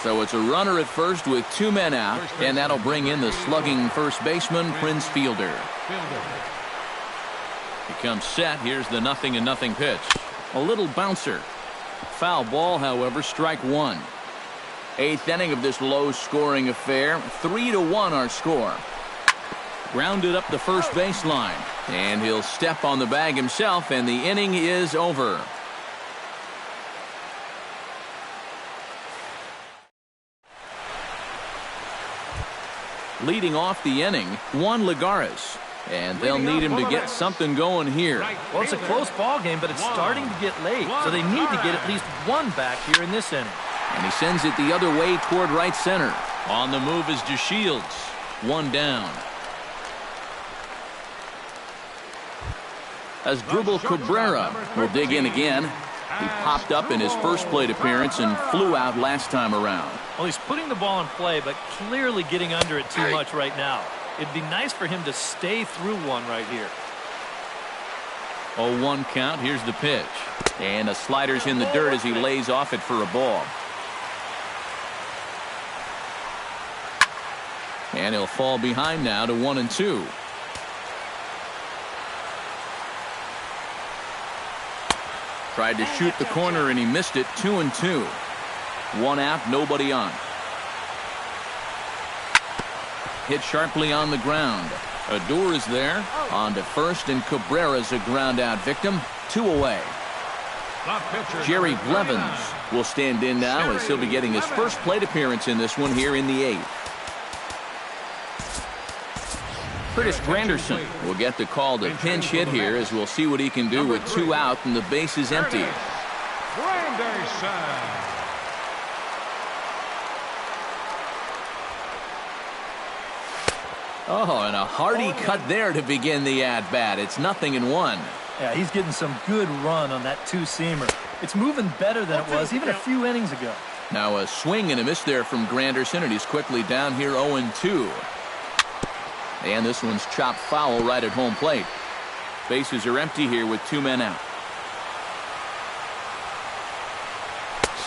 So it's a runner at first with two men out, and that'll bring in the slugging first baseman, Prince Fielder. He comes set. Here's the 0-0 pitch. A little bouncer. Foul ball, however, strike one. Eighth inning of this low-scoring affair. 3-1 our score. Grounded up the first baseline, and he'll step on the bag himself, and the inning is over. Leading off the inning, Juan Lagares, and they'll need him to get something going here. Well, it's a close ball game, but it's starting to get late, so they need to get at least one back here in this inning. And he sends it the other way toward right center. On the move is DeShields. One down. As Dribble Cabrera will dig in again. He popped up in his first plate appearance and flew out last time around. Well, he's putting the ball in play, but clearly getting under it too much right now. It'd be nice for him to stay through one right here. 0-1 count. Here's the pitch. And a slider's in the dirt as he lays off it for a ball. And he'll fall behind now to 1-2. Tried to shoot the corner and he missed it. 2-2. One out, nobody on. Hit sharply on the ground. Odor is there. On to first, and Cabrera's a ground out victim. 2 away. Jerry Blevins will stand in now as he'll be getting his first plate appearance in this one here in the 8th. Curtis Granderson will get the call to pinch hit here as we'll see what he can do with 2 out and the base is empty. Oh, and a hearty cut there to begin the at-bat. It's 0-1. Yeah, he's getting some good run on that two-seamer. It's moving better than it was even a few innings ago. Now a swing and a miss there from Granderson, and he's quickly down here 0-2. And this one's chopped foul right at home plate. Bases are empty here with 2 men out.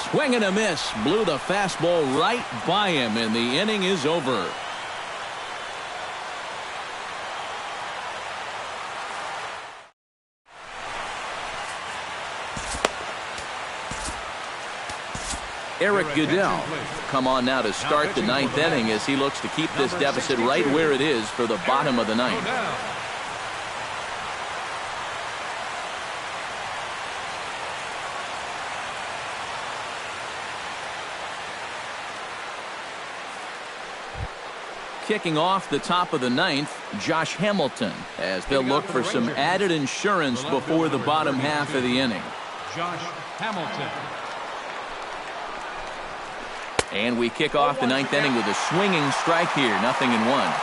Swing and a miss. Blew the fastball right by him, and the inning is over. Eric Goodell come on now to start the 9th inning as he looks to keep this deficit right where it is for the bottom of the 9th. Kicking off the top of the 9th, Josh Hamilton, as they'll look for some added insurance before the bottom half of the inning. Josh Hamilton. And we kick off the 9th inning with a swinging strike here. 0-1.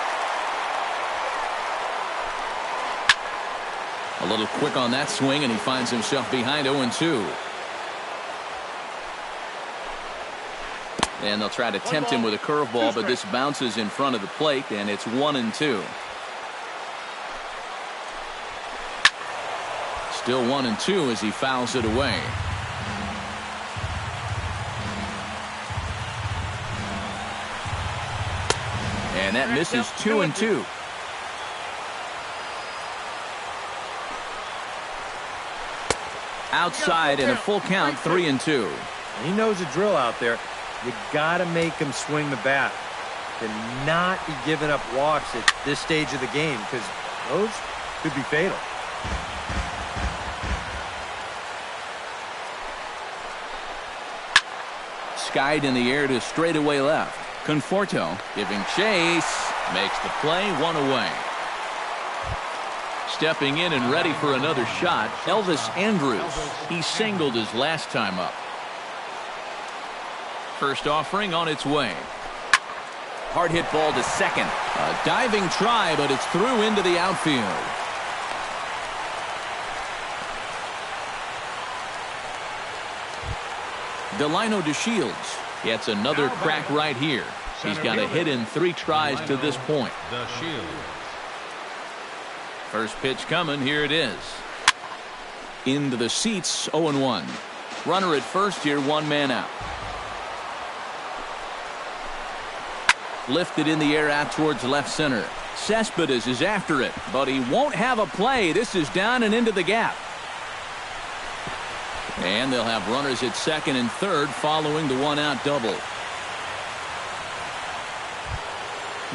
A little quick on that swing, and he finds himself behind 0-2. And they'll try to tempt him with a curveball, but this bounces in front of the plate, and it's 1-2. Still 1-2 as he fouls it away. And that misses 2-2. Outside in a full count, 3-2. He knows the drill out there. You got to make him swing the bat. Cannot be giving up walks at this stage of the game because those could be fatal. Skied in the air to straightaway left. Conforto giving chase. Makes the play, one away. Stepping in and ready for another shot, Elvis Andrus. He singled his last time up. First offering on its way. Hard hit ball to second. A diving try, but it's through into the outfield. Delino DeShields gets another crack right here. He's got a hit in 3 tries to this point. First pitch coming. Here it is. Into the seats, 0-1. Runner at first here, 1 man out. Lifted in the air out towards left center. Cespedes is after it, but he won't have a play. This is down and into the gap. And they'll have runners at second and third following the 1-out double.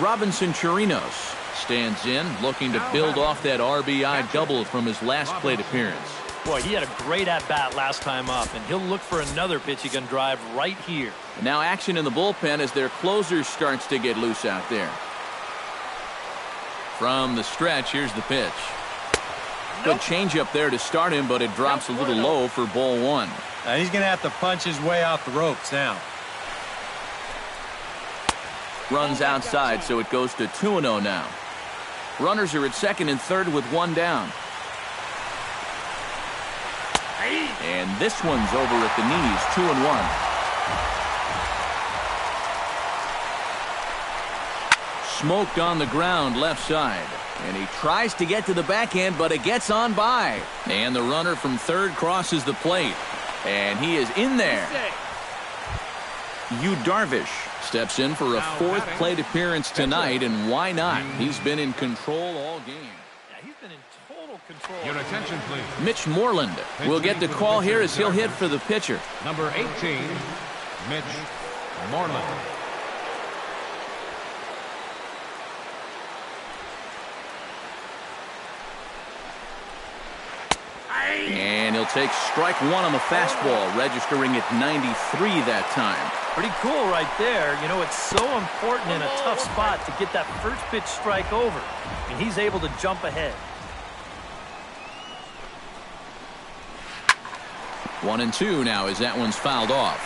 Robinson Chirinos stands in, looking to build off that RBI double from his last plate appearance. Boy, he had a great at-bat last time up, and he'll look for another pitch he can drive right here. Now action in the bullpen as their closer starts to get loose out there. From the stretch, here's the pitch. Good changeup there to start him, but it drops a little low for ball 1. Now he's going to have to punch his way off the ropes now. Runs outside, so it goes to 2-0 now. Runners are at second and third with 1 down. And this one's over at the knees, 2-1. Smoked on the ground left side. And he tries to get to the backhand, but it gets on by. And the runner from third crosses the plate. And he is in there. Yu Darvish steps in for a 4th plate appearance tonight, and why not? He's been in control all game. Yeah, he's been in total control. Your attention, please. Mitch Moreland will get the call here as he'll hit for the pitcher. Number 18, Mitch Moreland. And he'll take strike 1 on the fastball, registering at 93 that time. Pretty cool right there. You know, it's so important in a tough spot to get that first pitch strike over. And he's able to jump ahead. 1-2 now as that one's fouled off.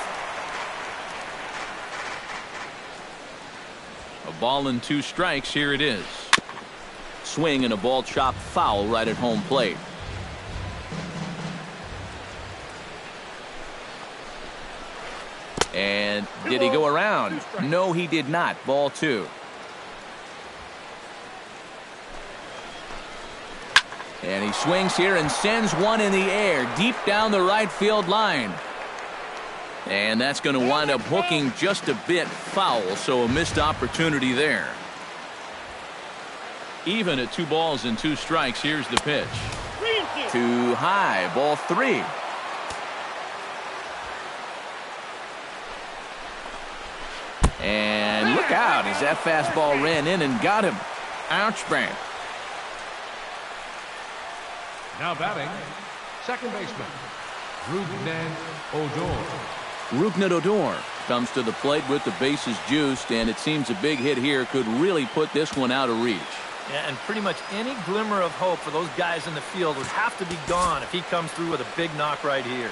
A ball and 2 strikes. Here it is. Swing and a ball chopped foul right at home plate. And did he go around? No, he did not. Ball 2. And he swings here and sends one in the air deep down the right field line. And that's going to wind up hooking just a bit foul, so a missed opportunity there. Even at 2 balls and 2 strikes, here's the pitch. Too high, ball 3. And look out as that fastball ran in and got him. Ouch, bang. Now batting, second baseman, Rougned Odor. Rougned Odor comes to the plate with the bases juiced, and it seems a big hit here could really put this one out of reach. Yeah, and pretty much any glimmer of hope for those guys in the field would have to be gone if he comes through with a big knock right here.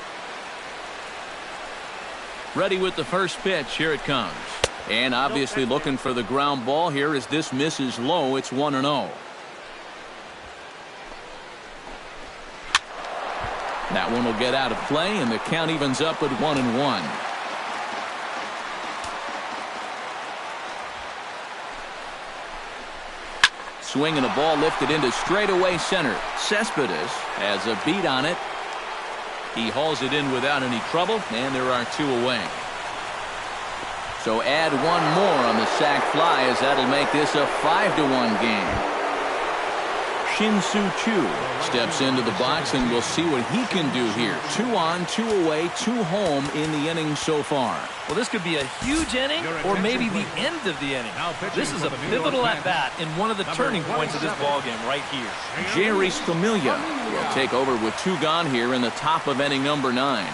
Ready with the first pitch. Here it comes. And obviously looking for the ground ball here as this misses low. It's 1-0. That one will get out of play, and the count evens up at 1-1. Swing and a ball lifted into straightaway center. Cespedes has a beat on it. He hauls it in without any trouble, and there are 2 away. So add 1 more on the sac fly, as that'll make this a 5-1 game. Shin-Soo Choo steps into the box, and we'll see what he can do here. 2 on, 2 away, 2 home in the inning so far. Well, this could be a huge inning or maybe the end of the inning. This is a pivotal at-bat and one of the turning points of this ballgame right here. Jerry Scamelia will take over with 2 gone here in the top of inning number 9.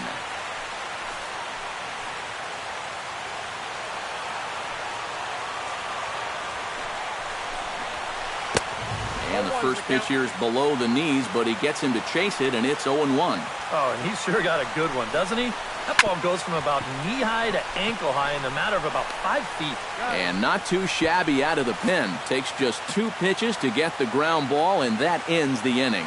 And the first pitch here is below the knees, but he gets him to chase it, and it's 0-1. Oh, and he's sure got a good one, doesn't he? That ball goes from about knee-high to ankle-high in the matter of about 5 feet. And not too shabby out of the pen. Takes just 2 pitches to get the ground ball, and that ends the inning.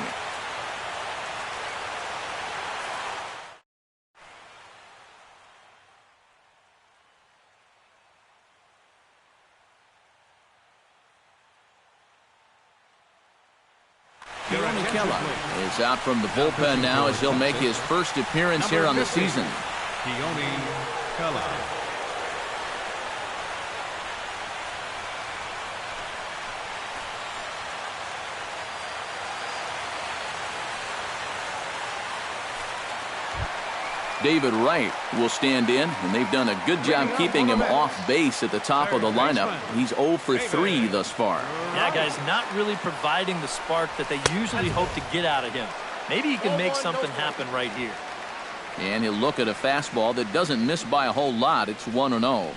Hn-Classico is out from the bullpen now as he'll make his first appearance here on the season. Hn-Classico. David Wright will stand in, and they've done a good job keeping him off base at the top of the lineup. He's 0 for 3 thus far. Yeah, guys, not really providing the spark that they usually hope to get out of him. Maybe he can make something happen right here. And he'll look at a fastball that doesn't miss by a whole lot. It's 1-0.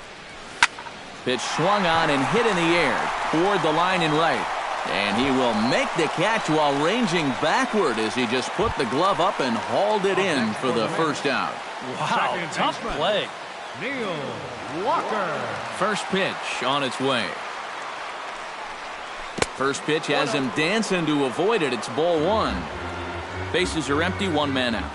Pitch swung on and hit in the air toward the line in right. And he will make the catch while ranging backward as he just put the glove up and hauled it in for the first out. Wow, tough play. Neil Walker. First pitch on its way. First pitch has him dancing to avoid it. It's ball 1. Bases are empty, 1 man out.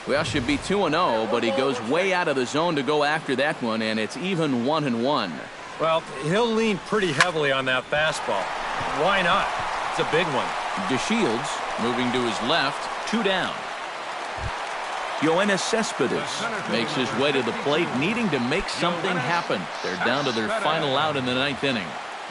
Well, should be 2-0, but he goes way out of the zone to go after that one, and it's even 1-1. Well, he'll lean pretty heavily on that fastball. Why not? It's a big one. DeShields moving to his left, 2 down. Yoenis Cespedes makes his way to the plate, needing to make something happen. They're down to their final out in the 9th inning.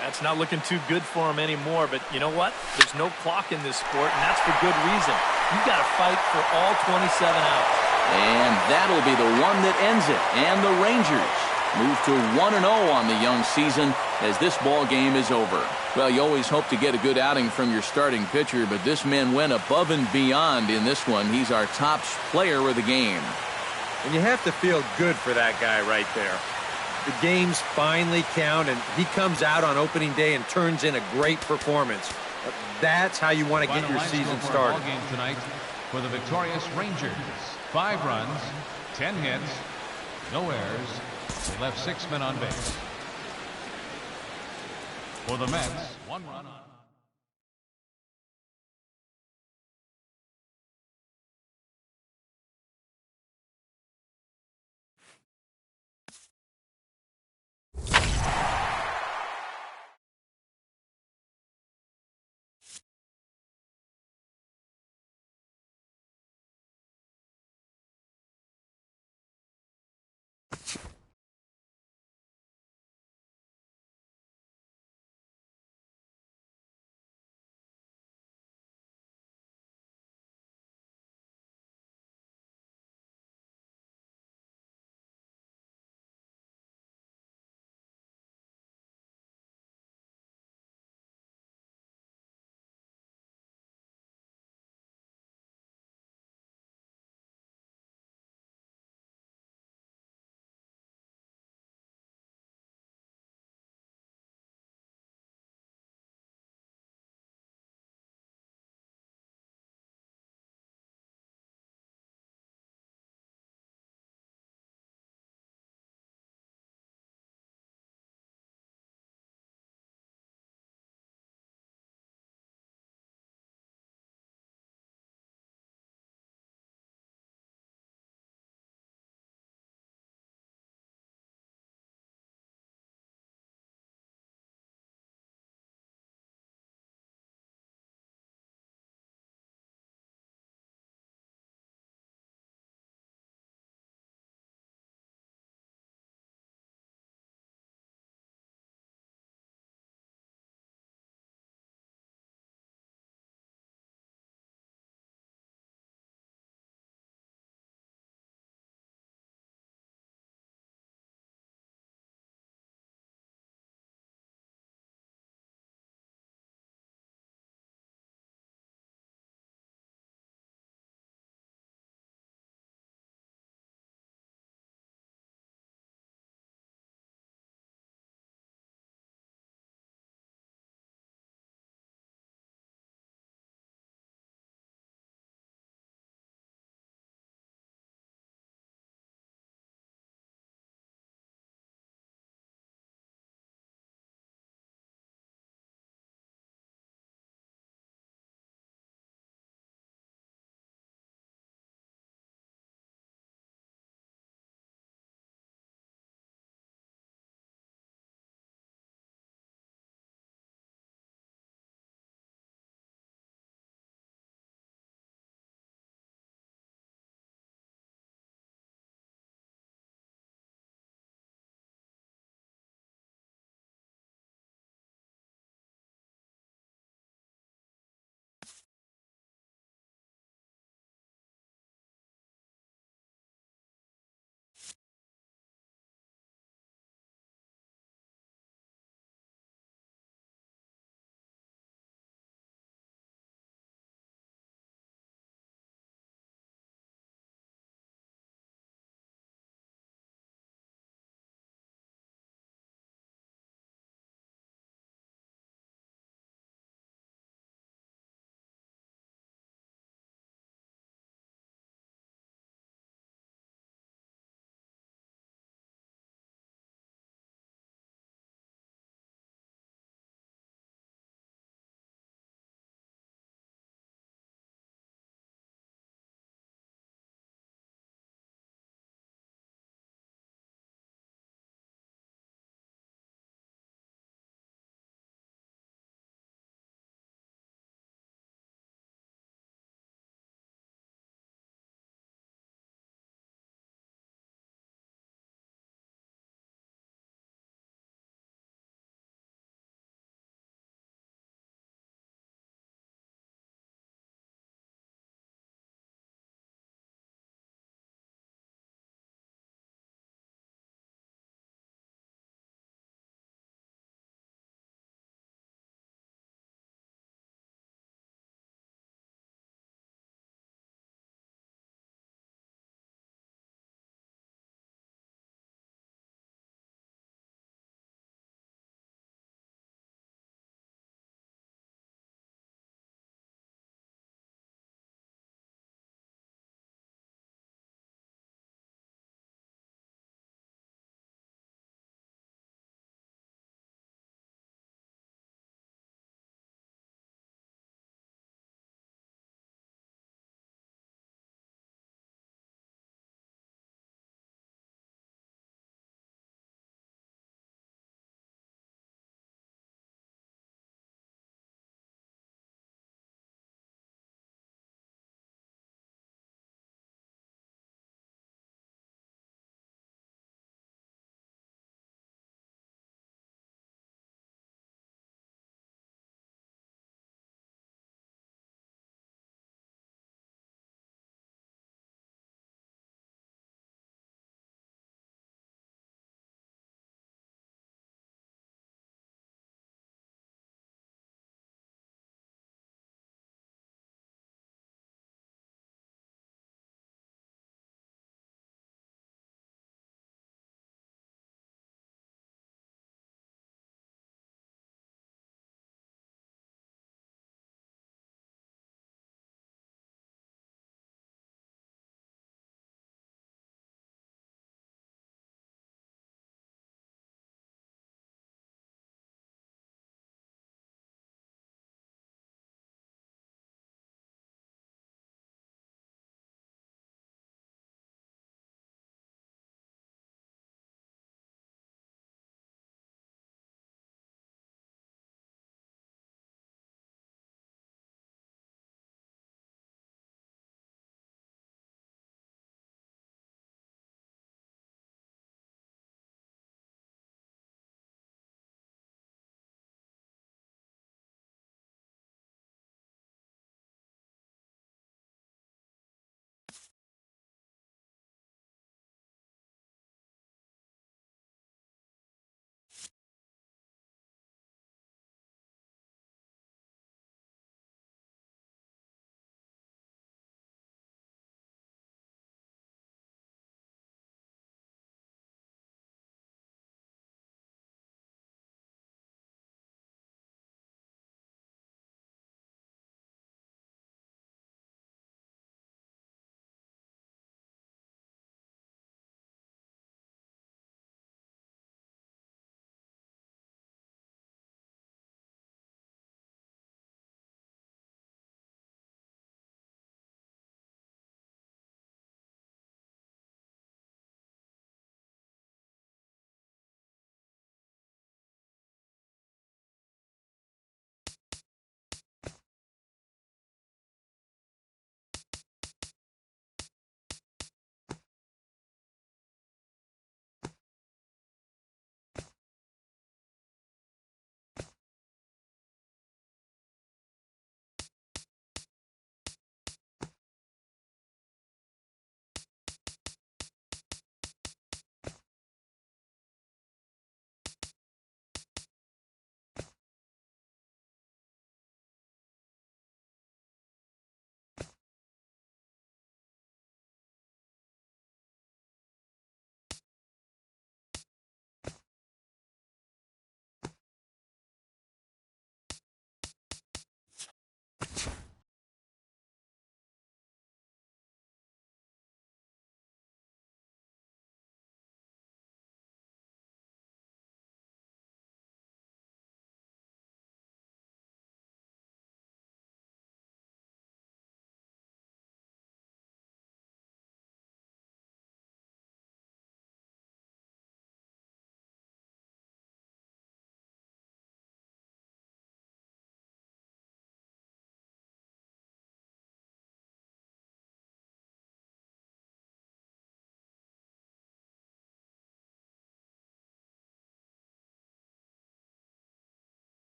That's not looking too good for him anymore, but you know what? There's no clock in this sport, and that's for good reason. You've got to fight for all 27 outs. And that'll be the one that ends it. And the Rangers move to 1-0 on the young season as this ball game is over. Well, you always hope to get a good outing from your starting pitcher, but this man went above and beyond in this one. He's our top player of the game. And you have to feel good for that guy right there. The games finally count, and he comes out on opening day and turns in a great performance. That's how you want to get your season started. Game tonight for the victorious Rangers. 5 runs, 10 hits, no errors. They left 6 men on base. For the Mets, 1 run on.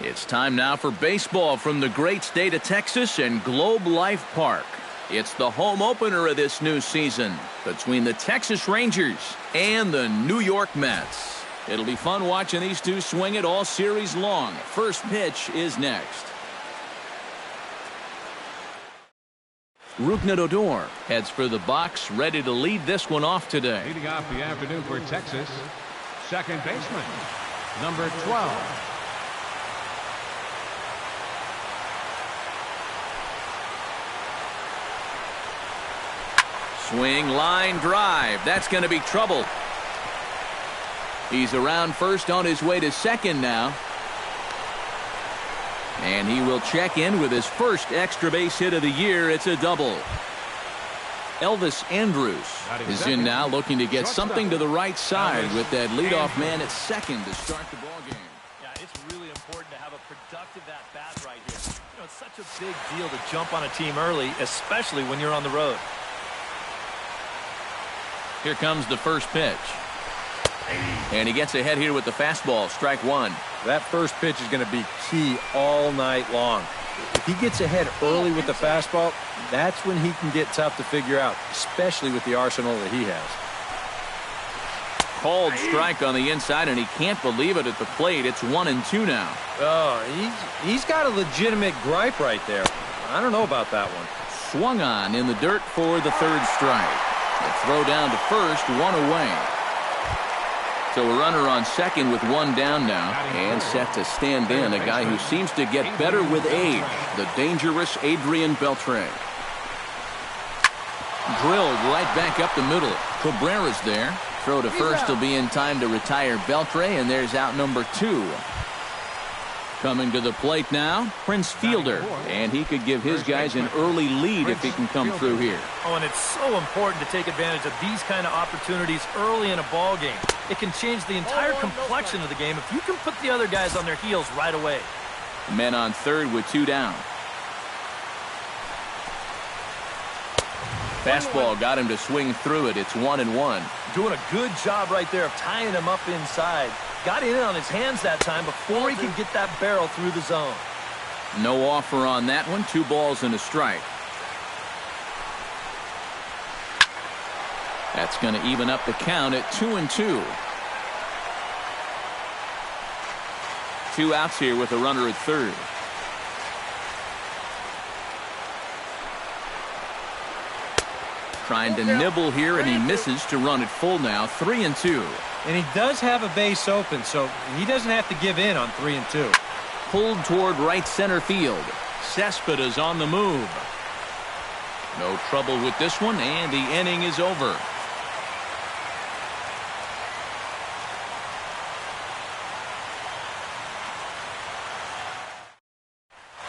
It's time now for baseball from the great state of Texas and Globe Life Park. It's the home opener of this new season between the Texas Rangers and the New York Mets. It'll be fun watching these two swing it all series long. First pitch is next. Rougned Odor heads for the box, ready to lead this one off today. Leading off the afternoon for Texas, second baseman, number 12. Swing, line, drive. That's going to be trouble. He's around first on his way to second now. And he will check in with his first extra base hit of the year. It's a double. Elvis Andrus is in now, looking to get something to the right side with that leadoff man at second to start the ballgame. Yeah, it's really important to have a productive at-bat right here. You know, it's such a big deal to jump on a team early, especially when you're on the road. Here comes the first pitch. And he gets ahead here with the fastball, strike one. That first pitch is going to be key all night long. If he gets ahead early with the fastball, that's when he can get tough to figure out, especially with the arsenal that he has. Called strike on the inside, and he can't believe it at the plate. It's 1-2 now. Oh, he's got a legitimate gripe right there. I don't know about that one. Swung on in the dirt for the third strike. The throw down to first, one away. So a runner on second with one down now, and set to stand in a guy who seems to get better with age, the dangerous Adrian Beltre. Drilled right back up the middle. Cabrera's there. Throw to first will be in time to retire Beltre, and there's out number 2. Coming to the plate now, Prince Fielder, and he could give his guys an early lead if he can come through here. Oh, and it's so important to take advantage of these kind of opportunities early in a ball game. It can change the entire complexion of the game if you can put the other guys on their heels right away. Men on third with 2 down. Fastball got him to swing through it. It's 1-1. Doing a good job right there of tying him up inside. Got in on his hands that time before he could get that barrel through the zone. No offer on that one. 2 balls and a strike. That's going to even up the count at 2-2. 2 outs here with a runner at third. Trying to nibble here, and he misses to run it full now. 3-2. And he does have a base open, so he doesn't have to give in on 3-2. Pulled toward right center field. Cespedes on the move. No trouble with this one, and the inning is over.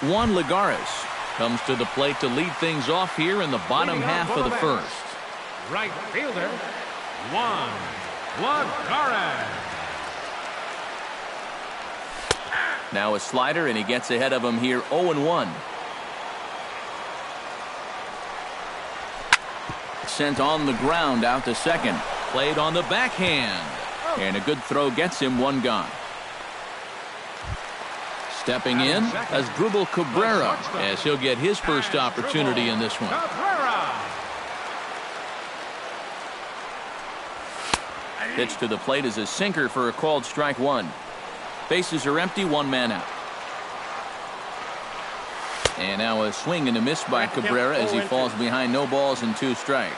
Juan Lagares comes to the plate to lead things off here in the bottom half of the first. Right fielder, Juan Lagares. Now a slider, and he gets ahead of him here, 0-1. Sent on the ground out to second. Played on the backhand. And a good throw gets him, 1 gone. Stepping in as Asdrubal Cabrera, as he'll get his first opportunity in this one. Pitch to the plate is a sinker for a called strike 1. Bases are empty, 1 man out. And now a swing and a miss by Cabrera as he falls behind, no balls and 2 strikes.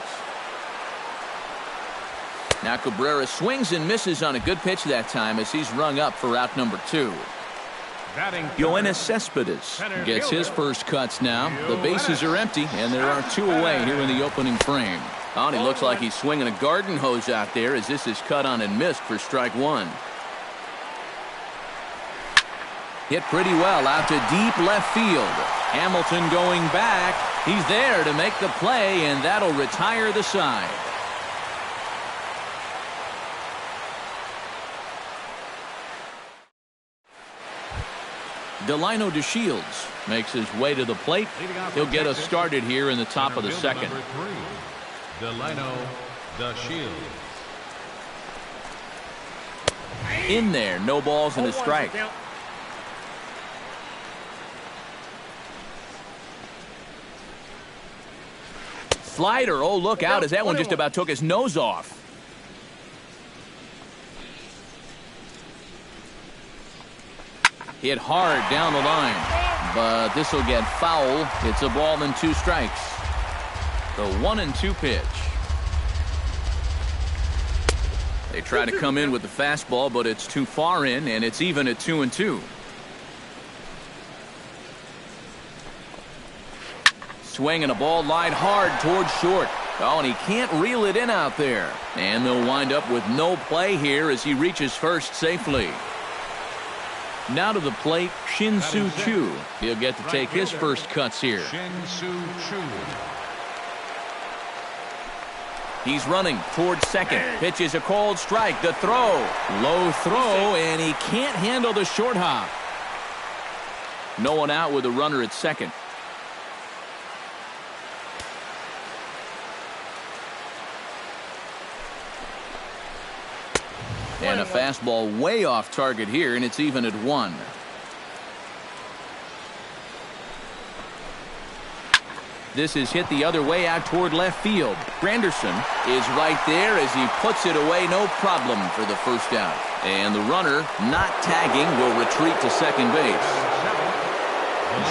Now Cabrera swings and misses on a good pitch that time as he's rung up for out number 2. Yoenis Cespedes gets his first cuts now. The bases are empty, and there are 2 away here in the opening frame. Oh, and he looks like he's swinging a garden hose out there as this is cut on and missed for strike 1. Hit pretty well out to deep left field. Hamilton going back. He's there to make the play, and that'll retire the side. Delino DeShields makes his way to the plate. He'll get us started here in the top of the second. Delino DeShields. In there, no balls and a strike. Slider, oh, look out, as that one just about took his nose off. Hit hard down the line, but this will get foul. It's a ball and 2 strikes. The 1-2 pitch. They try to come in with the fastball, but it's too far in, and it's even at 2-2. Swinging a ball line hard towards short. Oh, and he can't reel it in out there. And they'll wind up with no play here as he reaches first safely. Now to the plate, Shin-Soo Choo. He'll get to take his first cuts here. Shin-Soo Choo. He's running towards second. Pitches a cold strike. The throw. Low throw, and he can't handle the short hop. No one out with a runner at second. And a fastball way off target here, and it's even at 1. This is hit the other way out toward left field. Granderson is right there as he puts it away, no problem for the first out. And the runner, not tagging, will retreat to second base.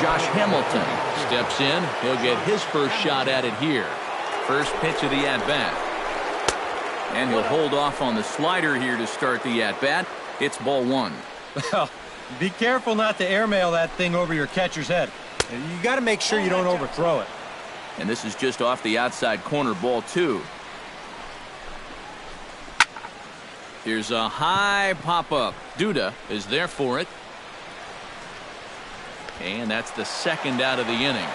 Josh Hamilton steps in. He'll get his first shot at it here. First pitch of the at-bat. And he'll hold off on the slider here to start the at-bat. It's ball 1. Well, be careful not to airmail that thing over your catcher's head. You got to make sure you don't overthrow it. And this is just off the outside corner, ball 2. Here's a high pop-up. Duda is there for it. And that's the second out of the inning.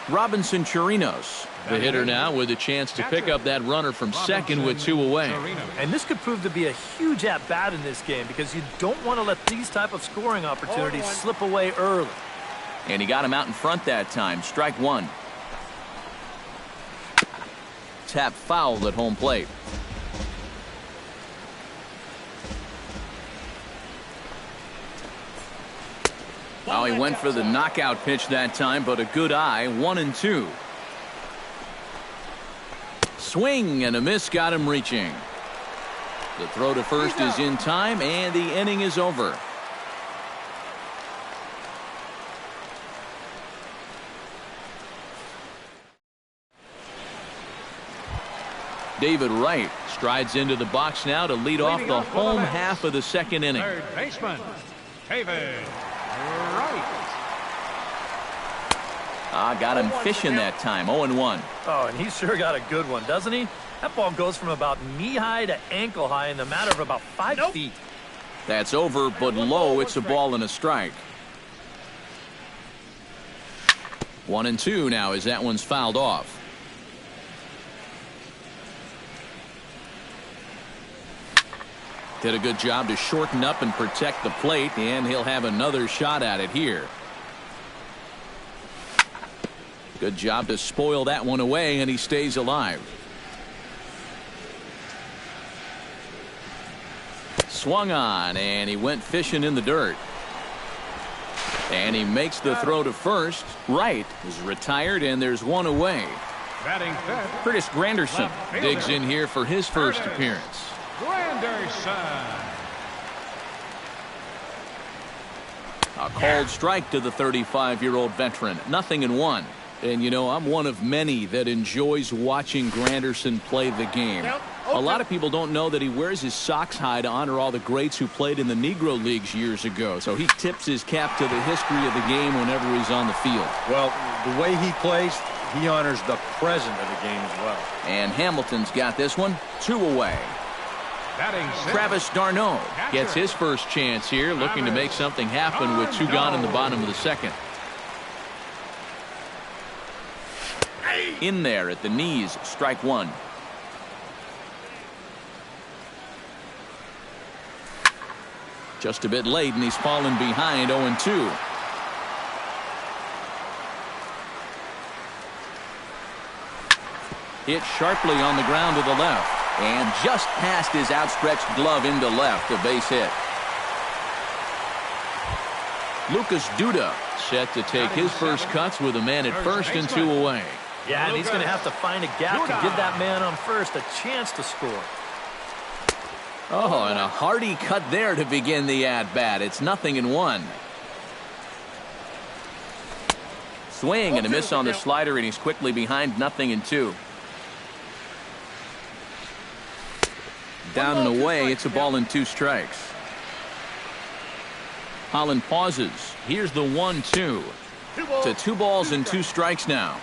Robinson Chirinos, the hitter now, with a chance to pick up that runner from second with 2 away. And this could prove to be a huge at-bat in this game because you don't want to let these type of scoring opportunities slip away early. And he got him out in front that time. Strike 1. Tap foul at home plate. Oh, he went for the knockout pitch that time, but a good eye. 1-2. Swing and a miss got him reaching. The throw to first is in time, and the inning is over. David Wright strides into the box now to lead off the home half of the second inning. Third baseman, David Wright. Got him fishing that time. 0-1. Oh, and he sure got a good one, doesn't he? That ball goes from about knee-high to ankle-high in the matter of about 5 feet. That's over, but low. It's a ball and a strike. 1-2 now as that one's fouled off. Did a good job to shorten up and protect the plate, and he'll have another shot at it here. Good job to spoil that one away, and he stays alive. Swung on, and he went fishing in the dirt. And he makes the throw to first. Wright is retired, and there's one away. Batting fifth, Curtis Granderson digs in here for his first appearance. Granderson. A called strike to the 35-year-old veteran. 0-1. And, you know, I'm one of many that enjoys watching Granderson play the game. A lot of people don't know that he wears his socks high to honor all the greats who played in the Negro Leagues years ago. So he tips his cap to the history of the game whenever he's on the field. Well, the way he plays, he honors the present of the game as well. And Hamilton's got this one. 2 away. Travis d'Arnaud gets his first chance here, looking to make something happen with 2 gone in the bottom of the second. In there at the knees, strike 1. Just a bit late, and he's fallen behind. 0-2. Hit sharply on the ground to the left. And just past his outstretched glove into left, a base hit. Lucas Duda set to take his first cuts with a man at first and 2 away. Yeah, and he's going to have to find a gap to give that man on first a chance to score. Oh, and a hearty cut there to begin the at-bat. It's 0-1. Swing and a miss on the slider, and he's quickly behind 0-2. Down and away, it's a ball and 2 strikes. Holland pauses. Here's the 1-2. To 2 balls and 2 strikes now.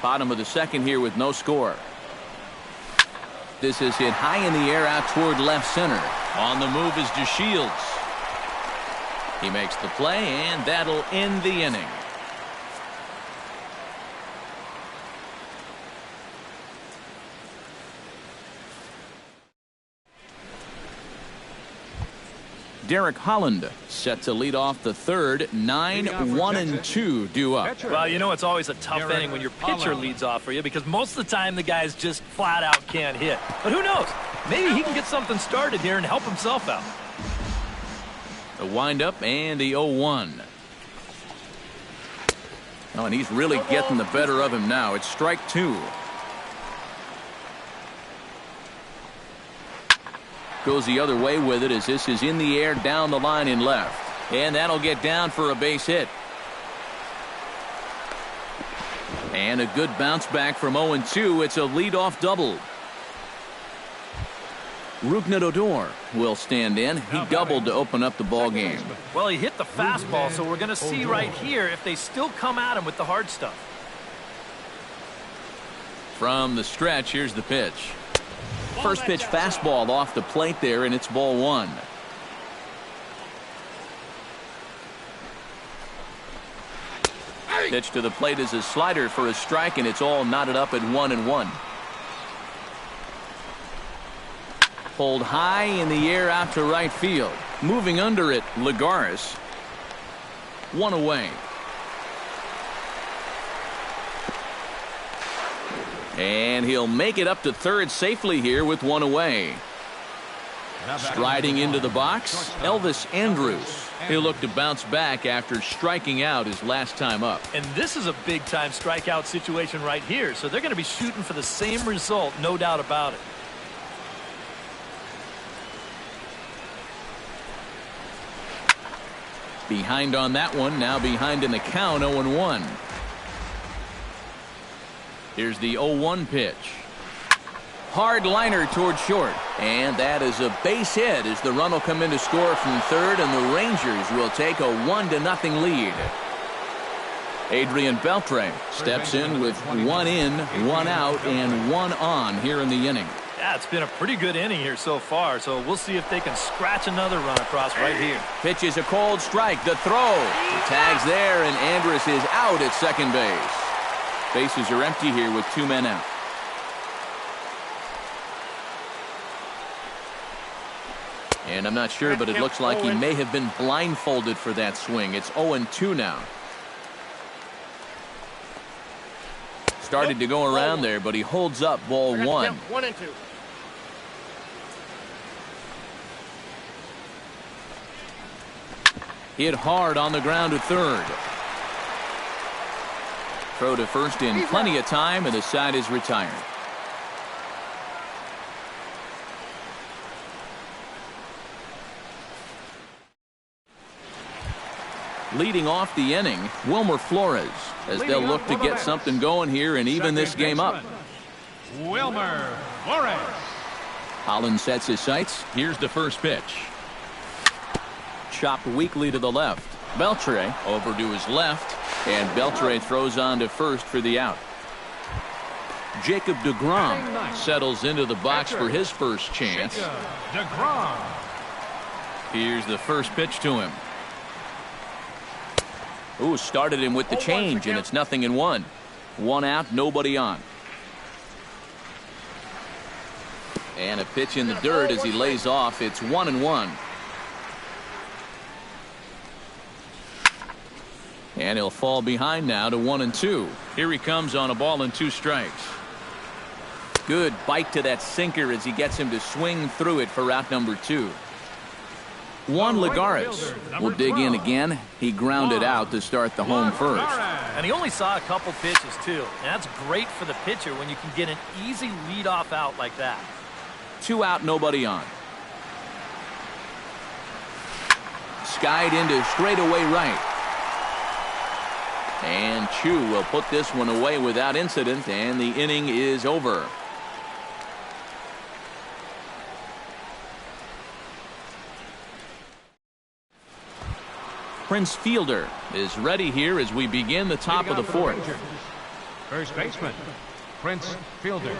Bottom of the second here with no score. This is hit high in the air out toward left center. On the move is DeShields. He makes the play, and that'll end the inning. Derek Holland set to lead off the third. 9-1-2 due up. Well, you know it's always a tough inning when your pitcher leads off for you because most of the time the guys just flat out can't hit. But who knows? Maybe he can get something started here and help himself out. The windup and the 0-1. Oh, and he's really getting the better of him now. It's strike 2. Goes the other way with it as this is in the air down the line in left. And that'll get down for a base hit. And a good bounce back from 0-2. It's a leadoff double. Rougned Odor will stand in. He doubled to open up the ball game. Well, he hit the fastball, so we're going to see right here if they still come at him with the hard stuff. From the stretch, here's the pitch. First pitch fastball off the plate there, and it's ball 1. Pitch to the plate is a slider for a strike, and it's all knotted up at 1-1. Pulled high in the air out to right field. Moving under it, Lagares. 1 away. And he'll make it up to third safely here with 1 away. Striding into the box, Elvis Andrus. He'll look to bounce back after striking out his last time up. And this is a big-time strikeout situation right here, so they're going to be shooting for the same result, no doubt about it. Behind on that one, now behind in the count, 0-1. Here's the 0-1 pitch. Hard liner toward short. And that is a base hit as the run will come in to score from third, and the Rangers will take a 1-0 lead. Adrian Beltre steps in with 1 in, 1 out, and 1 on here in the inning. Yeah, it's been a pretty good inning here so far, so we'll see if they can scratch another run across right here. Pitch is a cold strike. The throw. The tag's there, and Andrus is out at second base. Bases are empty here with 2 men out. And I'm not sure, but it looks like he may have been blindfolded for that swing. It's 0-2 now. Started to go around there, but he holds up ball 1. 1-2. Hit hard on the ground to third. Throw to first in plenty of time, and the side is retired. Leading off the inning, Wilmer Flores, as they'll look to get something going here and even this game up. Wilmer Flores. Holland sets his sights. Here's the first pitch. Chopped weakly to the left. Beltre over to his left, and Beltre throws on to first for the out. Jacob deGrom settles into the box for his first chance. deGrom. Here's the first pitch to him. Ooh, started him with the change, and it's 0-1. 1 out, nobody on. And a pitch in the dirt as he lays off. It's 1-1. And he'll fall behind now to 1-2. Here he comes on a ball and 2 strikes. Good bite to that sinker as he gets him to swing through it for out number 2. Juan Lagares will dig in again. He grounded out to start the home first. And he only saw a couple pitches, too. And that's great for the pitcher when you can get an easy leadoff out like that. 2 out, nobody on. Skied into straightaway right. And Chu will put this one away without incident, and the inning is over. Prince Fielder is ready here as we begin the top of the fourth. First baseman, Prince Fielder.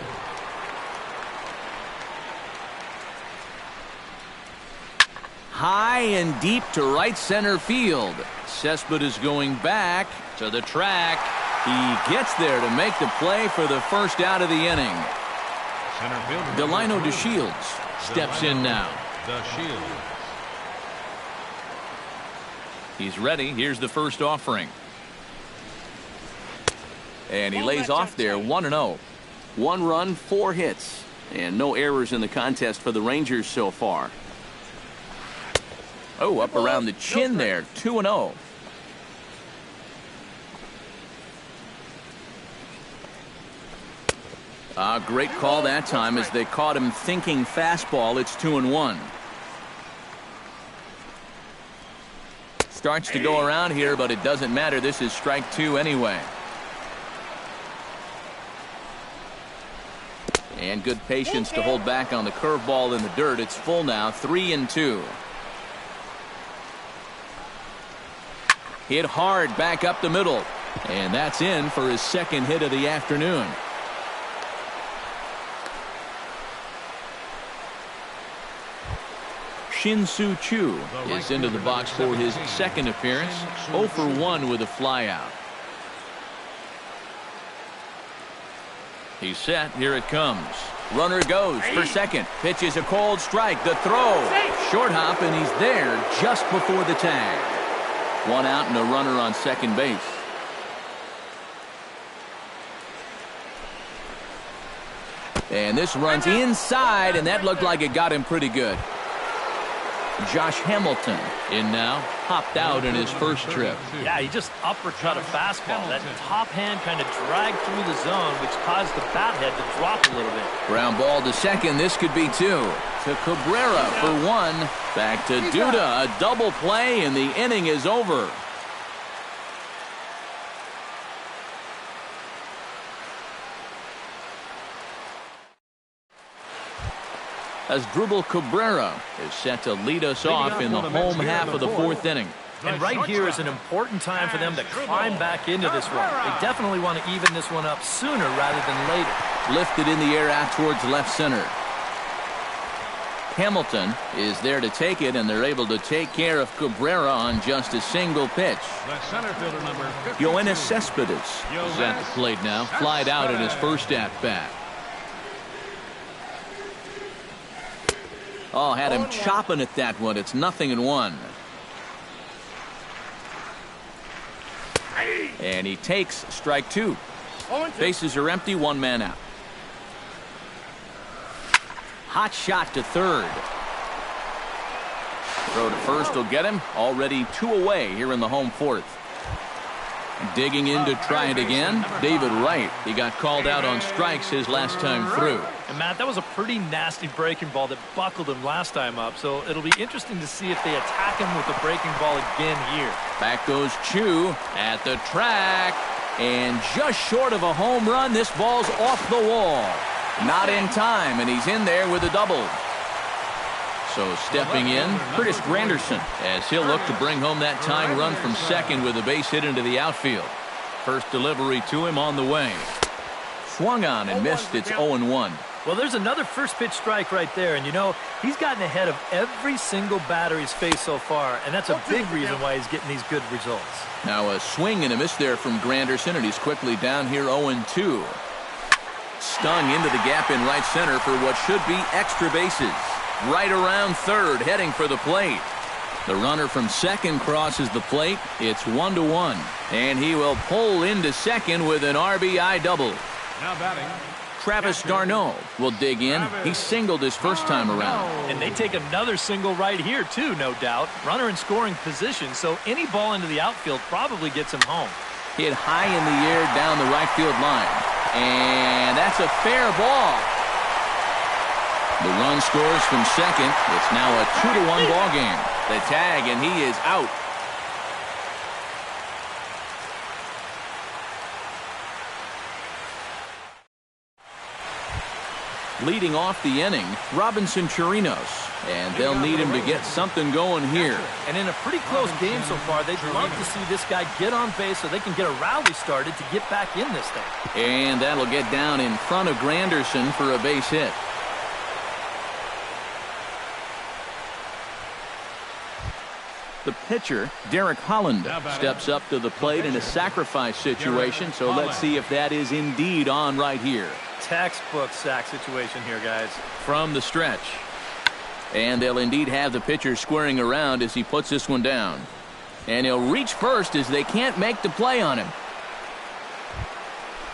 High and deep to right center field. Cespedes going back to the track. He gets there to make the play for the first out of the inning. Center fielder. Delino DeShields steps in now. DeShields. He's ready. Here's the first offering. And he lays off there 1-0. 1 run, 4 hits. And no errors in the contest for the Rangers so far. Oh, up around the chin there. 2-0. Great call that time as they caught him thinking fastball. It's 2-1. Starts to go around here, but it doesn't matter. This is strike 2 anyway. And good patience to hold back on the curveball in the dirt. It's full now, 3-2. Hit hard back up the middle. And that's in for his second hit of the afternoon. Shin-Soo Choo is into the box for his second appearance. 0 for 1 with a flyout. He's set. Here it comes. Runner goes for second. Pitch is a cold strike. The throw. Short hop, and he's there just before the tag. 1 out and a runner on second base. And this runs inside, and that looked like it got him pretty good. Josh Hamilton in now, hopped out in his first trip. Yeah, he just uppercut a fastball. That top hand kind of dragged through the zone, which caused the bat head to drop a little bit. Ground ball to second. This could be 2. To Cabrera for 1. Back to Duda. A double play, and the inning is over. Asdrubal Cabrera is set to lead us off in the home half of the fourth inning. And right here is an important time for them to climb back into this one. They definitely want to even this one up sooner rather than later. Lifted in the air out towards left center. Hamilton is there to take it, and they're able to take care of Cabrera on just a single pitch. The center fielder number 52. Yoenis Cespedes is at the plate now. Flied out in his first at-bat. Oh, had him chopping at that one. It's 0-1. And he takes strike 2. Bases are empty, 1 man out. Hot shot to third. Throw to first will get him. Already 2 away here in the home fourth. Digging in to try it again, David Wright. He got called out on strikes his last time through. And Matt, that was a pretty nasty breaking ball that buckled him last time up, so it'll be interesting to see if they attack him with the breaking ball again here. Back goes Chu at the track, and just short of a home run. This ball's off the wall. Not in time, and he's in there with a double. So stepping in, Curtis Granderson, as he'll look to bring home that tying run from second with a base hit into the outfield. First delivery to him on the way. Swung on and missed. It's 0-1. Well, there's another first pitch strike right there, and you know, he's gotten ahead of every single batter he's faced so far, and that's a big reason why he's getting these good results. Now a swing and a miss there from Granderson, and he's quickly down here 0-2. Stung into the gap in right center for what should be extra bases. Right around third, heading for the plate. The runner from second crosses the plate. It's 1-1. And he will pull into second with an RBI double. Now batting, Travis d'Arnaud will dig in. He singled his first time around. And they take another single right here, too, no doubt. Runner in scoring position, so any ball into the outfield probably gets him home. Hit high in the air down the right field line. And that's a fair ball. The run scores from second. It's now a 2-1 ball game. The tag, and he is out. Leading off the inning, Robinson Chirinos. And they'll need him to get something going here. And in a pretty close game so far, they'd love to see this guy get on base so they can get a rally started to get back in this thing. And that'll get down in front of Granderson for a base hit. The pitcher, Derek Holland, steps up to the plate in a sacrifice situation, so let's see if that is indeed on right here. Textbook sack situation here, guys. From the stretch. And they'll indeed have the pitcher squaring around as he puts this one down. And he'll reach first as they can't make the play on him.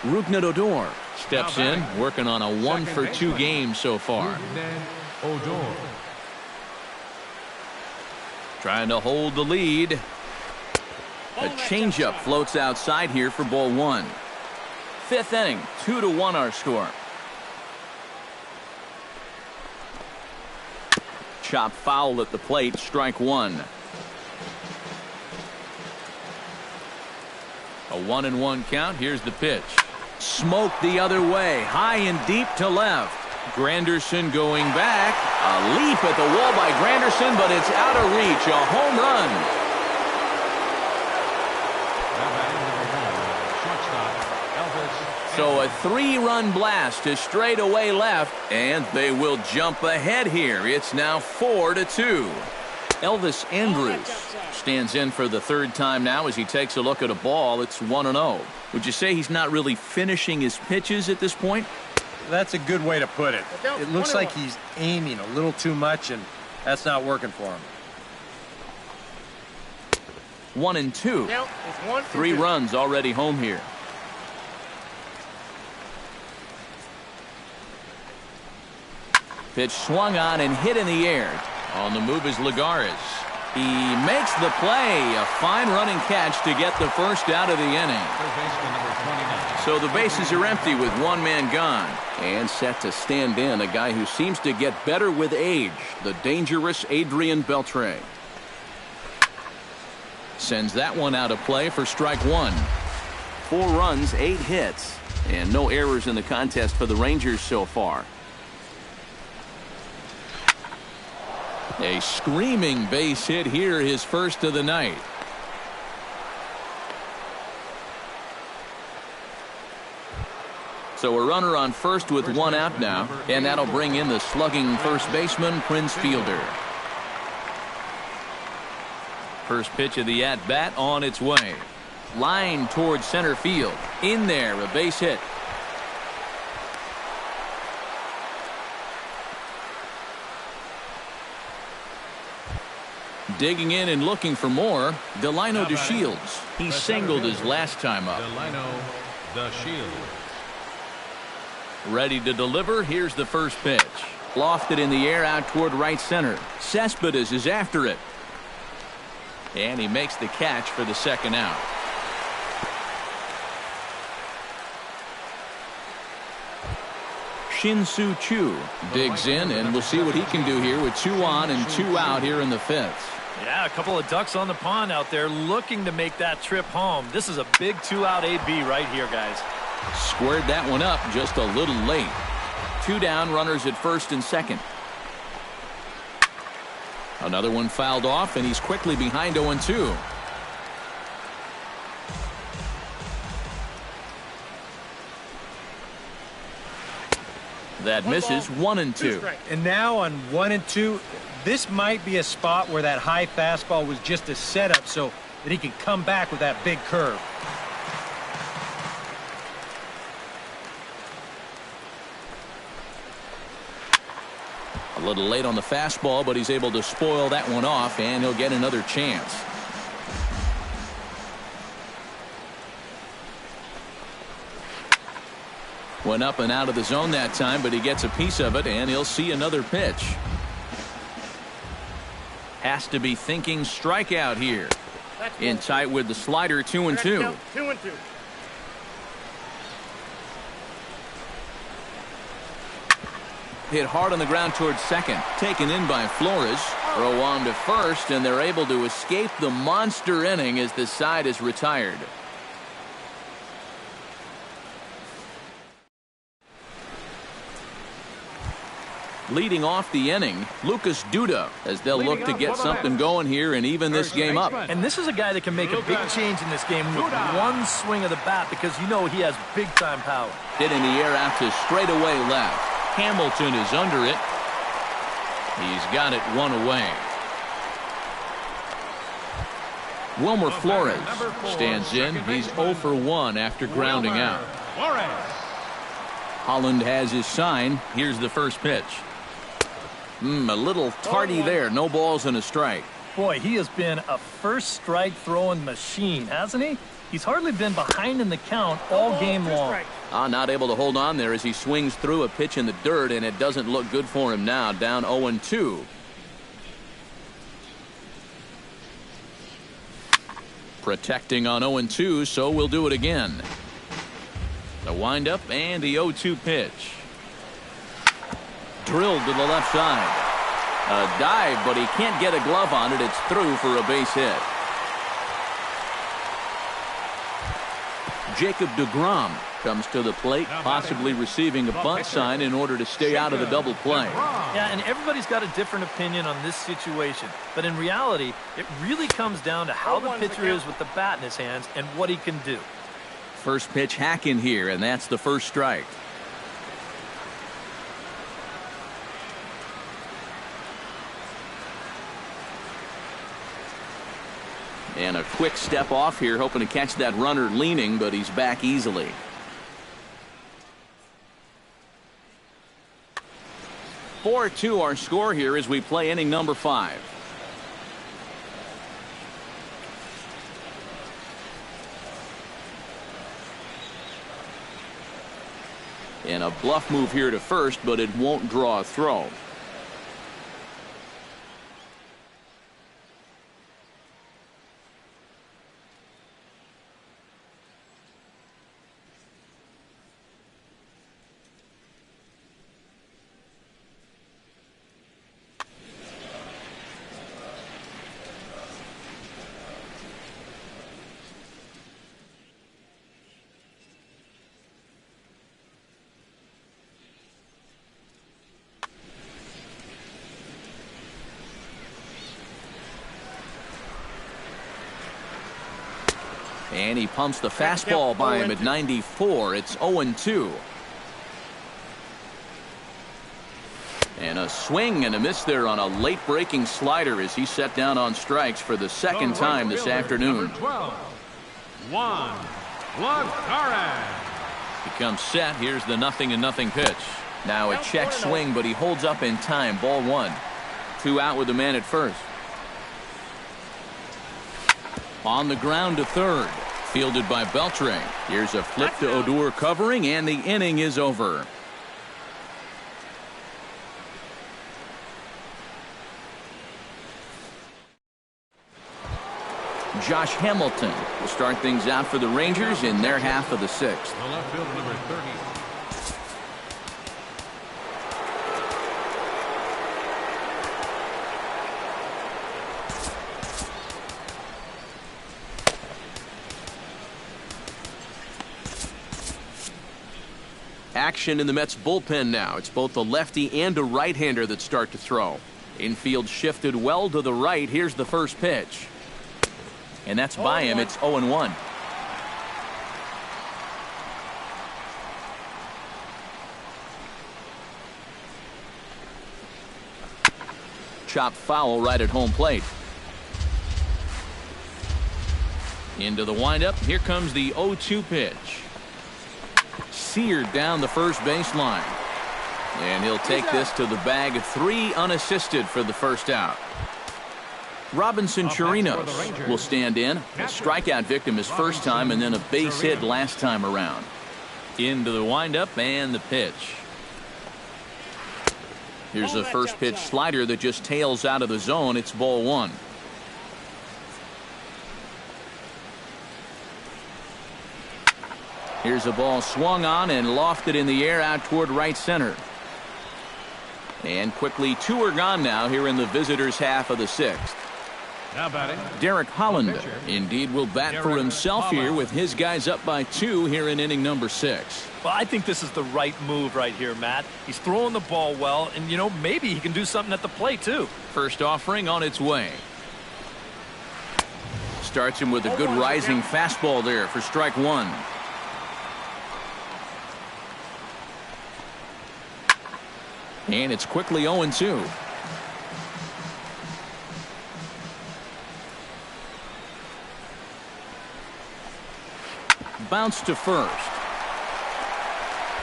Rougned Odor steps in, working on a 1-for-2 game so far. Odor. Trying to hold the lead. A changeup floats outside here for ball one. Fifth inning, 2-1 our score. Chop foul at the plate, strike one. A 1-1 count. Here's the pitch. Smoked the other way, high and deep to left. Granderson going back. A leap at the wall by Granderson, but it's out of reach. A home run. So a 3-run blast to straightaway left, and they will jump ahead here. It's now 4-2. Elvis Andrus stands in for the third time now as he takes a look at a ball. It's 1-0. Would you say he's not really finishing his pitches at this point? That's a good way to put it. It looks like he's aiming a little too much, and that's not working for him. 1-2. 3 runs already home here. Pitch swung on and hit in the air. On the move is Lagares. He makes the play. A fine running catch to get the first out of the inning. So the bases are empty with one man gone. And set to stand in a guy who seems to get better with age, the dangerous Adrian Beltre. Sends that one out of play for strike one. 4 runs, 8 hits, and no errors in the contest for the Rangers so far. A screaming base hit here, his first of the night. So a runner on first with 1 out now, and that'll bring in the slugging first baseman, Prince Fielder. First pitch of the at-bat on its way. Line towards center field. In there, a base hit. Digging in and looking for more, Delino DeShields. He singled his last time up. Delino DeShields. Ready to deliver. Here's the first pitch. Lofted in the air out toward right center. Cespedes is after it. And he makes the catch for the second out. Shin-Soo Choo digs in, and we'll see what he can do here with 2 on and 2 out here in the 5th. Yeah, a couple of ducks on the pond out there looking to make that trip home. This is a big 2-out AB right here, guys. Squared that one up just a little late. 2 down, runners at first and second. Another one fouled off, and he's quickly behind 0-2. That misses. 1-2. And now on 1-2, this might be a spot where that high fastball was just a setup so that he can come back with that big curve. A little late on the fastball, but he's able to spoil that one off, and he'll get another chance. Went up and out of the zone that time, but he gets a piece of it, and he'll see another pitch. Has to be thinking strikeout here. In tight with the slider, 2-2. 2-2. Hit hard on the ground towards second. Taken in by Flores. Throw on to first, and they're able to escape the monster inning as the side is retired. Leading off the inning, Lucas Duda, as they'll look to get something going here and even this game up. And this is a guy that can make a big change in this game with one swing of the bat, because you know he has big-time power. Hit in the air out to straightaway left. Hamilton is under it. He's got it one away. Wilmer Flores stands in. He's 0 for 1 after grounding out. Holland has his sign. Here's the first pitch. A little tardy there. No balls and a strike. Boy, he has been a first strike throwing machine, hasn't he? He's hardly been behind in the count all game long. Not able to hold on there as he swings through a pitch in the dirt, and it doesn't look good for him now. Down 0-2. Protecting on 0-2, so we'll do it again. The windup and the 0-2 pitch. Drilled to the left side. A dive, but he can't get a glove on it. It's through for a base hit. Jacob deGrom comes to the plate, possibly receiving a bunt sign in order to stay out of the double play. Yeah, and everybody's got a different opinion on this situation. But in reality, it really comes down to how the pitcher is with the bat in his hands and what he can do. First pitch hack in here, and that's the first strike. And a quick step off here, hoping to catch that runner leaning, but he's back easily. (4-2) our score here as we play inning number 5. And a bluff move here to first, but it won't draw a throw. And he pumps the fastball by him at 94. It's 0-2. And a swing and a miss there on a late breaking slider as he set down on strikes for the second time this afternoon. 12, Juan Lagares. He comes set. Here's the 0-0 pitch. Now a check swing, but he holds up in time. Ball 1. 2 out with the man at first. On the ground to third. Fielded by Beltre. Here's a flip to Odor covering, and the inning is over. Josh Hamilton will start things out for the Rangers in their half of the 6th. The left fielder, number 30. Action in the Mets bullpen now. It's both a lefty and a right-hander that start to throw. Infield shifted well to the right. Here's the first pitch. And that's by him. It's 0-1. Chop foul right at home plate. Into the windup. Here comes the 0-2 pitch. Seared down the first baseline. And he'll take this to the bag. 3 unassisted for the first out. Robinson Chirinos will stand in. A strikeout victim his first time and then a base hit last time around. Into the windup and the pitch. Here's a first pitch slider that just tails out of the zone. It's ball one. Here's a ball swung on and lofted in the air out toward right center. And quickly 2 are gone now here in the visitors' half of the 6th. Now batting, Derek Holland indeed will bat for himself here with his guys up by 2 here in inning number 6. Well, I think this is the right move right here, Matt. He's throwing the ball well, and, you know, maybe he can do something at the plate, too. First offering on its way. Starts him with a good rising fastball there for strike 1. And it's quickly 0-2. Bounce to first.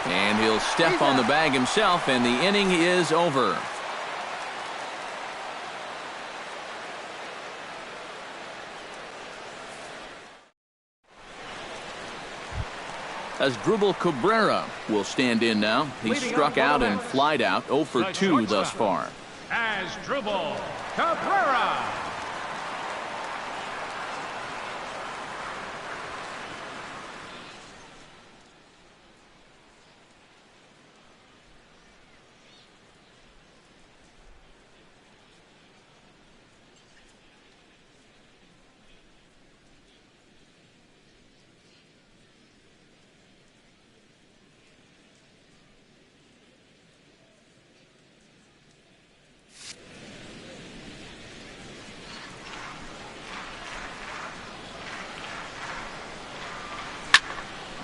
And he'll step on the bag himself, and the inning is over. Asdrubal Cabrera will stand in now. He's struck out and flied out 0 for 2 thus far. Asdrubal Cabrera.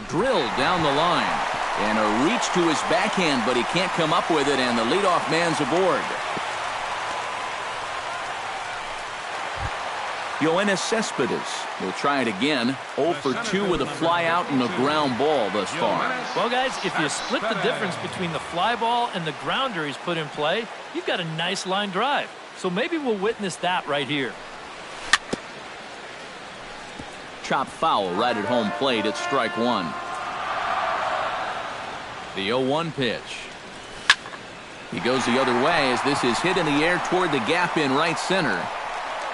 Drilled down the line. And a reach to his backhand, but he can't come up with it, and the leadoff man's aboard. Yoenis Cespedes will try it again. 0 for 2 with a fly out and a ground ball thus far. Well, guys, if you split the difference between the fly ball and the grounder he's put in play, you've got a nice line drive. So maybe we'll witness that right here. Chop foul right at home plate at strike 1. The 0-1 pitch. He goes the other way as this is hit in the air toward the gap in right center.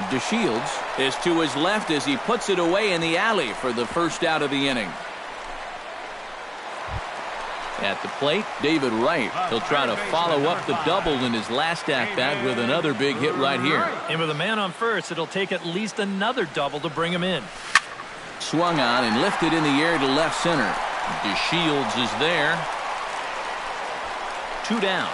DeShields is to his left as he puts it away in the alley for the first out of the inning. At the plate, David Wright. He'll try to follow up the double in his last at-bat with another big hit right here. And with a man on first, it'll take at least another double to bring him in. Swung on and lifted in the air to left center. DeShields is there. 2 down.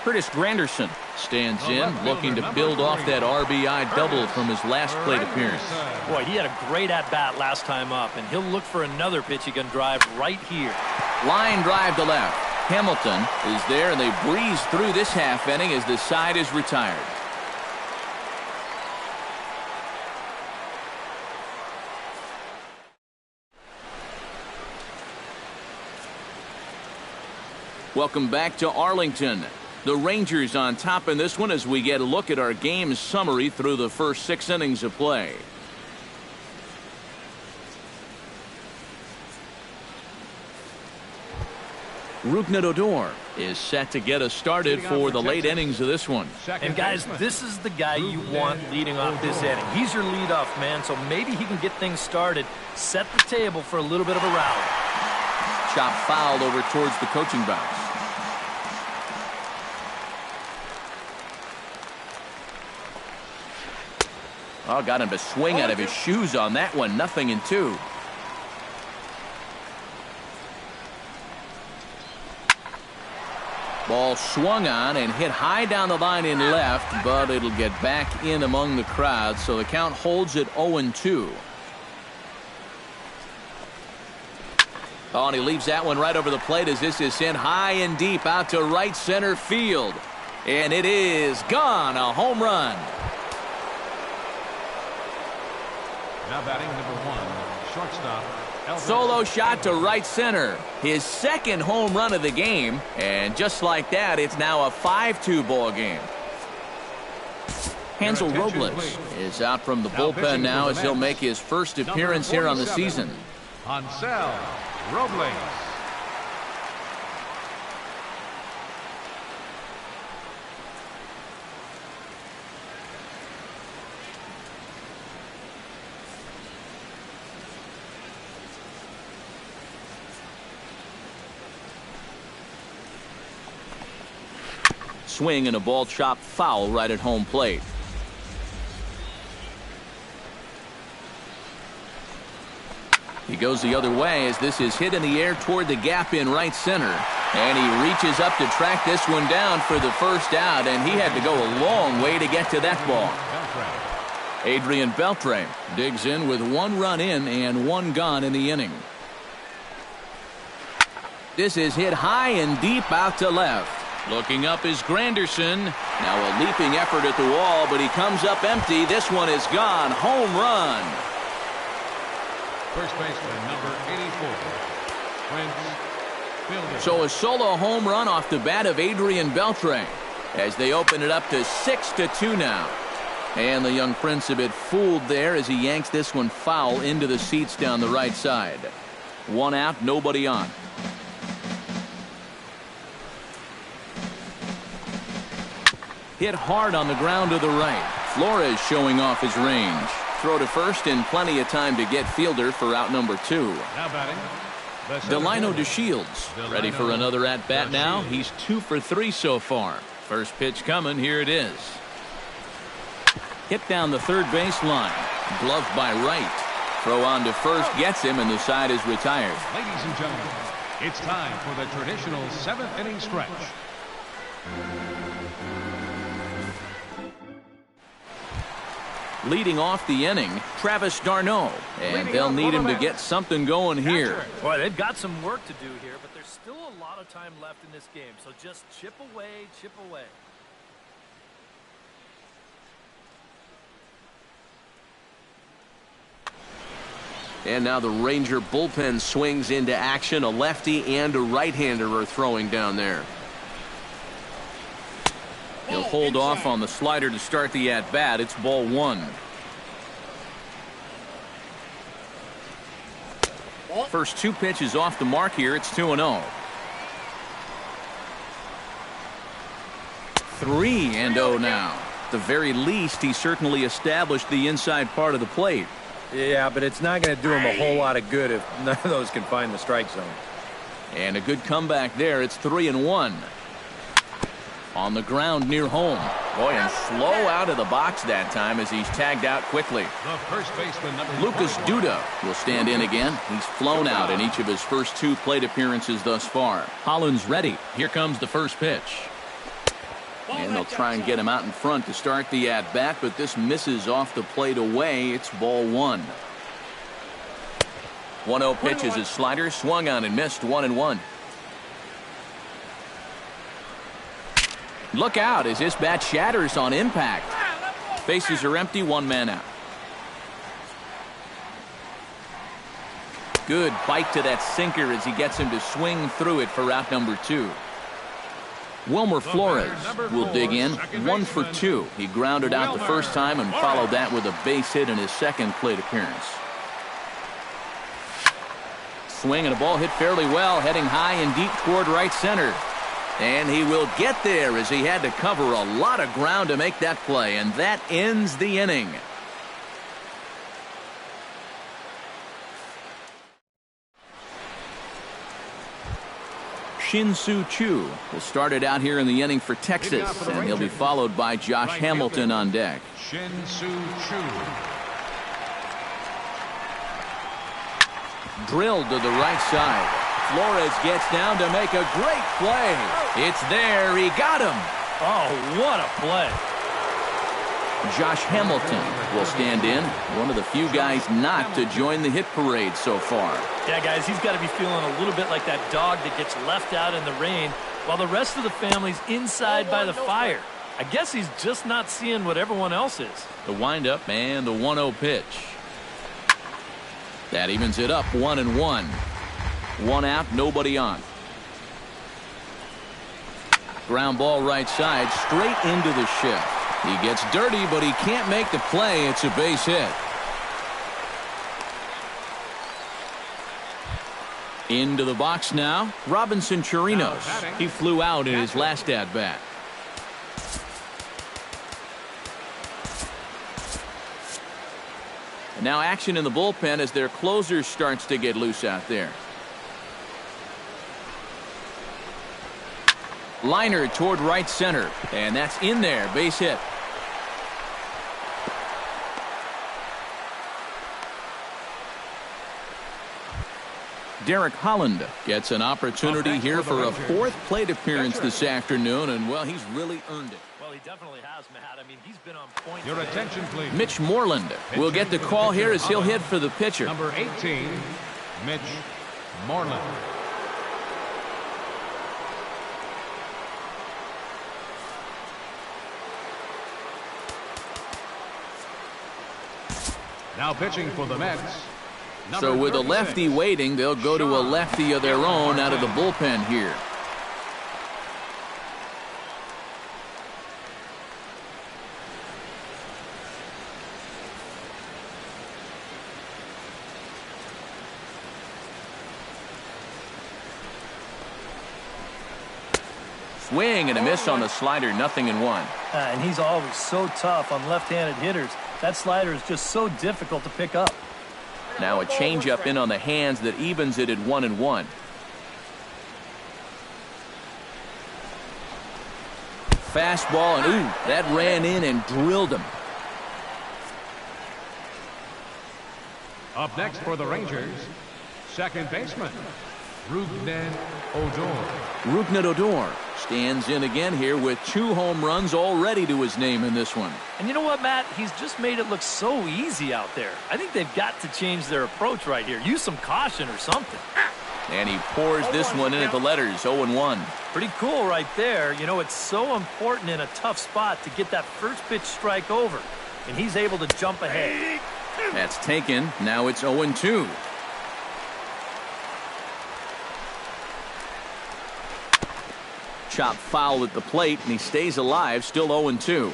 Curtis Granderson stands in, looking to build off that RBI double from his last plate appearance. Boy, he had a great at-bat last time up, and he'll look for another pitch he can drive right here. Line drive to left. Hamilton is there, and they breeze through this half inning as the side is retired. Welcome back to Arlington. The Rangers on top in this one as we get a look at our game summary through the first 6 innings of play. Rougned Odor is set to get us started for the late innings of this one. And guys, this is the guy you want leading off this inning. He's your leadoff man, so maybe he can get things started, set the table for a little bit of a rally. Chop fouled over towards the coaching box. Oh, got him to swing out of his shoes on that one. 0-2. Ball swung on and hit high down the line in left, but it'll get back in among the crowd, so the count holds at 0-2. Oh, and he leaves that one right over the plate as this is sent high and deep out to right center field. And it is gone. A home run. Now batting number 1, shortstop. Solo shot to right center. His second home run of the game. And just like that, it's now a 5-2 ball game. Hansel Robles is out from the bullpen now as he'll make his first appearance here on the season. Hansel Robles. Swing and a ball chopped foul right at home plate. He goes the other way as this is hit in the air toward the gap in right center. And he reaches up to track this one down for the first out, and he had to go a long way to get to that ball. Adrian Beltre digs in with 1 run in and 1 gone in the inning. This is hit high and deep out to left. Looking up is Granderson. Now a leaping effort at the wall, but he comes up empty. This one is gone. Home run. First baseman, number 84, Prince Fielder. So a solo home run off the bat of Adrian Beltre as they open it up to 6-2 now. And the young Prince a bit fooled there as he yanks this one foul into the seats down the right side. 1 out, nobody on. Hit hard on the ground to the right. Flores showing off his range. Throw to first and plenty of time to get Fielder for out number 2. Now batting, Delino DeShields ready for another at-bat now. He's 2 for 3 so far. First pitch coming. Here it is. Hit down the third base line. Gloved by right. Throw on to first gets him, and the side is retired. Ladies and gentlemen, it's time for the traditional 7th inning stretch. Leading off the inning, Travis d'Arnaud, and they'll need him to get something going here. Boy, they've got some work to do here, but there's still a lot of time left in this game, so just chip away, chip away. And now the Ranger bullpen swings into action. A lefty and a right-hander are throwing down there. He'll hold off on the slider to start the at-bat. It's ball 1. First 2 pitches off the mark here. It's 2-0. 3-0 now. At the very least, he certainly established the inside part of the plate. Yeah, but it's not going to do him a whole lot of good if none of those can find the strike zone. And a good comeback there. It's 3-1. On the ground near home. Boy, and slow out of the box that time as he's tagged out quickly. The first baseman, number Lucas 41. Duda will stand in again. He's flown out in each of his first 2 plate appearances thus far. Holland's ready. Here comes the first pitch. And they'll try and get him out in front to start the at-bat, but this misses off the plate away. It's ball 1. 1-0 pitch is his slider. Swung on and missed. 1-1. Look out as this bat shatters on impact. Bases are empty. 1 man out. Good bite to that sinker as he gets him to swing through it for out number 2. Wilmer Flores will dig in. 1 for 2. He grounded out the first time and followed that with a base hit in his second plate appearance. Swing and a ball hit fairly well, heading high and deep toward right center. And he will get there as he had to cover a lot of ground to make that play, and that ends the inning. Shin-Soo Choo will start it out here in the inning for Texas, and he'll be followed by Josh Hamilton on deck. Shin-Soo Choo. Drilled to the right side. Flores gets down to make a great play. It's there. He got him. Oh, what a play. Josh Hamilton will stand in. One of the few guys not to join the hit parade so far. Yeah, guys, he's got to be feeling a little bit like that dog that gets left out in the rain while the rest of the family's inside by the fire. I guess he's just not seeing what everyone else is. The windup and the 1-0 pitch. That evens it up 1-1. 1 out, nobody on. Ground ball right side, straight into the shift. He gets dirty, but he can't make the play. It's a base hit. Into the box now, Robinson Chirinos. He flew out in his last at-bat. Now action in the bullpen as their closer starts to get loose out there. Liner toward right center, and that's in there, base hit. Derek Holland gets an opportunity here for a fourth plate appearance this afternoon, and, well, he's really earned it. Well, he definitely has, Matt. I mean, he's been on point. Your attention, please. Mitch Moreland will get the call here as he'll hit for the pitcher. Number 18, Mitch Moreland. Now pitching for the Mets. So with a lefty waiting, they'll go to a lefty of their own out of the bullpen here. Swing and a miss on the slider, 0-1. And he's always so tough on left-handed hitters. That slider is just so difficult to pick up. Now a changeup in on the hands that evens it at 1-1. Fastball, and ooh, that ran in and drilled him. Up next for the Rangers, second baseman, Rougned Odor. Rougned Odor stands in again here with 2 home runs already to his name in this one. And you know what, Matt? He's just made it look so easy out there. I think they've got to change their approach right here. Use some caution or something. And he pours this one in at the letters, 0-1. Pretty cool right there. You know, it's so important in a tough spot to get that first pitch strike over. And he's able to jump ahead. That's taken. Now it's 0-2. Chop foul at the plate, and he stays alive, still 0-2.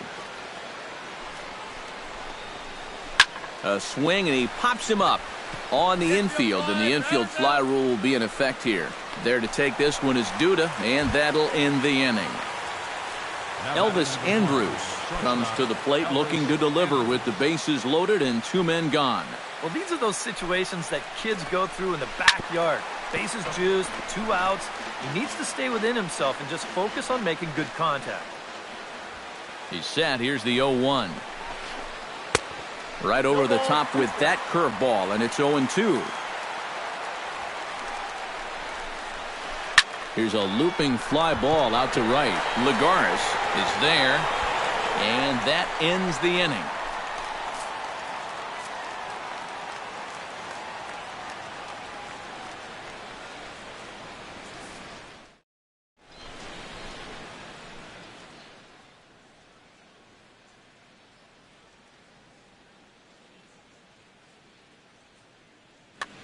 A swing, and he pops him up on the infield, and the infield fly rule will be in effect here. There to take this one is Duda, and that'll end the inning. Elvis Andrus comes to the plate looking to deliver with the bases loaded and 2 men gone. Well, these are those situations that kids go through in the backyard. Bases juiced, 2 outs. He needs to stay within himself and just focus on making good contact. He's set. Here's the 0-1. Right over the top with that curveball, and it's 0-2. Here's a looping fly ball out to right. Lagares is there, and that ends the inning.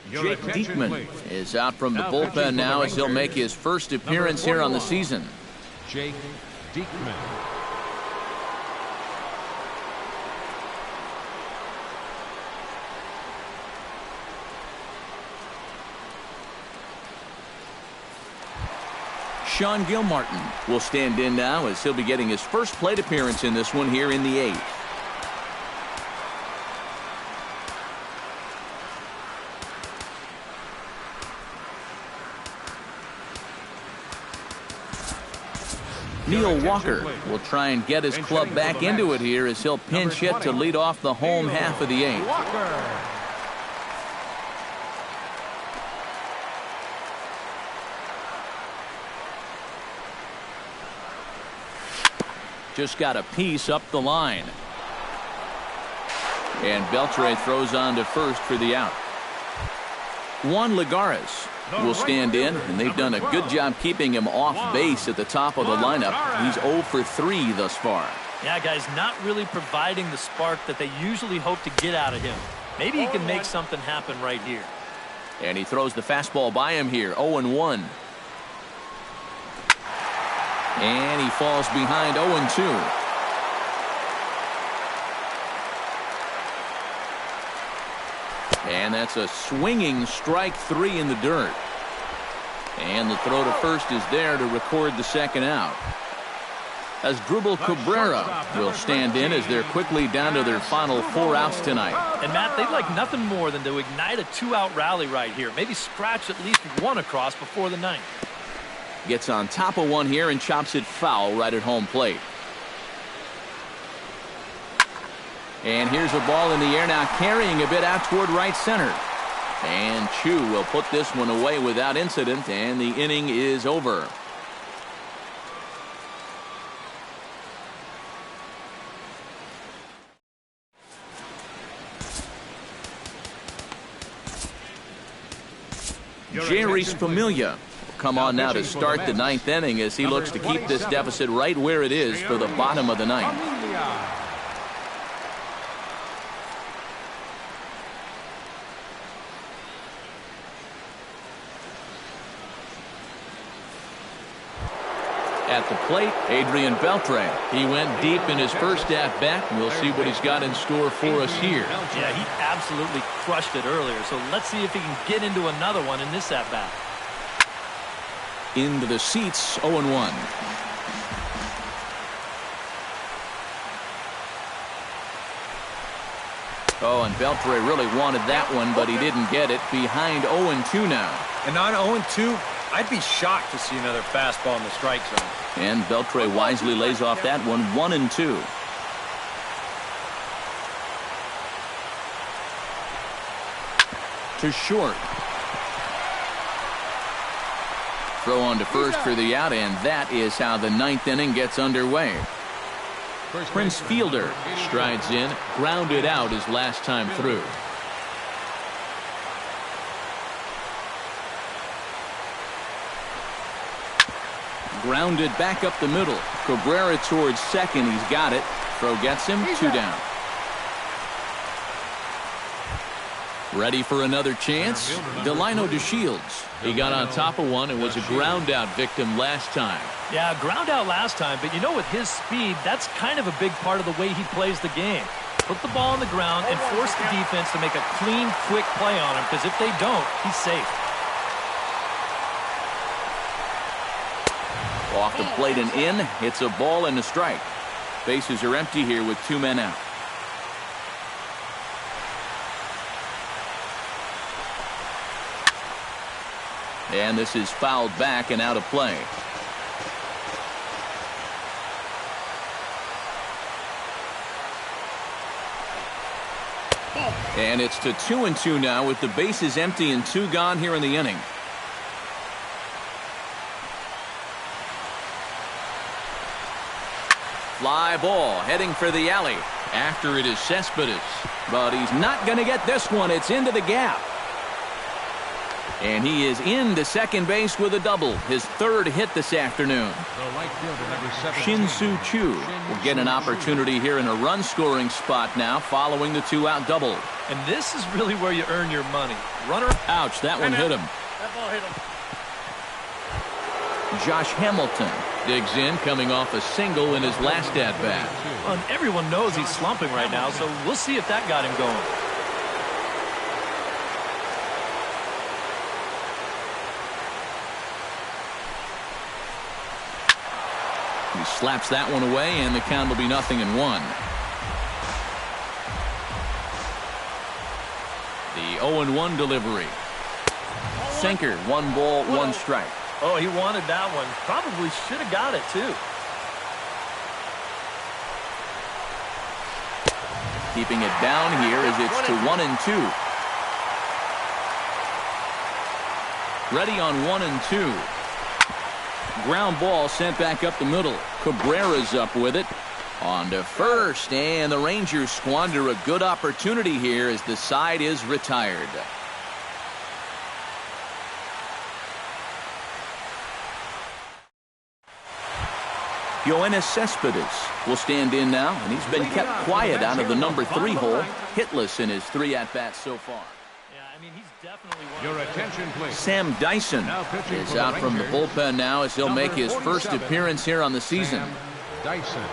Jake Diekman is out from the bullpen now as he'll make his first appearance here on the season. Jake Diekman. Sean Gilmartin will stand in now as he'll be getting his first plate appearance in this one here in the 8th. Neil Walker will try and get his club back into it here as he'll pinch hit to lead off the home half of the 8th. Just got a piece up the line. And Beltre throws on to first for the out. Juan Lagares will stand in, and they've done a good job keeping him off base at the top of the lineup. He's 0 for 3 thus far. Yeah, guys, not really providing the spark that they usually hope to get out of him. Maybe he can make something happen right here. And he throws the fastball by him here, 0-1. And he falls behind 0-2. And that's a swinging strike 3 in the dirt. And the throw to first is there to record the second out. Asdrubal Cabrera will stand in as they're quickly down to their final 4 outs tonight. And Matt, they'd like nothing more than to ignite a 2-out rally right here. Maybe scratch at least one across before the ninth. Gets on top of one here and chops it foul right at home plate. And here's a ball in the air now, carrying a bit out toward right center. And Chu will put this one away without incident, and the inning is over. Jerry's Familia will come on now to start the 9th inning as he looks to keep this deficit right where it is for the bottom of the 9th. At the plate, Adrian Beltre. He went deep in his first at-bat, and we'll see what he's got in store for us here. Yeah, he absolutely crushed it earlier, so let's see if he can get into another one in this at-bat. Into the seats, 0-1. Oh, and Beltre really wanted that one, but he didn't get it. Behind 0-2 now. And on 0-2, I'd be shocked to see another fastball in the strike zone. And Beltre wisely lays off that one, 1-2. To short. Throw on to first for the out, and that is how the 9th inning gets underway. Prince Fielder strides in, grounded out his last time through. Grounded back up the middle. Cabrera towards second. He's got it. Throw gets him. 2 down. Ready for another chance? Delino DeShields. He got on top of one and was a ground out victim last time. Yeah, ground out last time, but you know, with his speed, that's kind of a big part of the way he plays the game. Put the ball on the ground and force the defense to make a clean, quick play on him, because if they don't, he's safe. Off the plate and in. It's a ball and a strike. Bases are empty here with 2 men out. And this is fouled back and out of play. And it's to 2-2 now with the bases empty and 2 gone here in the inning. Fly ball heading for the alley. After it is Cespedes. But he's not going to get this one. It's into the gap. And he is into second base with a double. His 3rd hit this afternoon. Shin-Soo Choo will get an opportunity here in a run-scoring spot now following the 2-out double. And this is really where you earn your money. Runner. Ouch, that one hit him. That ball hit him. Josh Hamilton digs in, coming off a single in his last at-bat. Well, and everyone knows he's slumping right now, so we'll see if that got him going. He slaps that one away, and the count will be 0-1. The 0-1 delivery. Sinker, 1 ball, 1 strike. Oh, he wanted that one. Probably should have got it, too. Keeping it down here as it's to 1-2. Ready on 1-2. Ground ball sent back up the middle. Cabrera's up with it. On to first, and the Rangers squander a good opportunity here as the side is retired. Yoenis Cespedes will stand in now, and he's been kept quiet out of the number 3 hole, hitless in his 3 at-bats so far. Yeah, I mean, he's definitely one. Your attention, please. Sam Dyson is out from the bullpen now as he'll make his first appearance here on the season. Sam Dyson.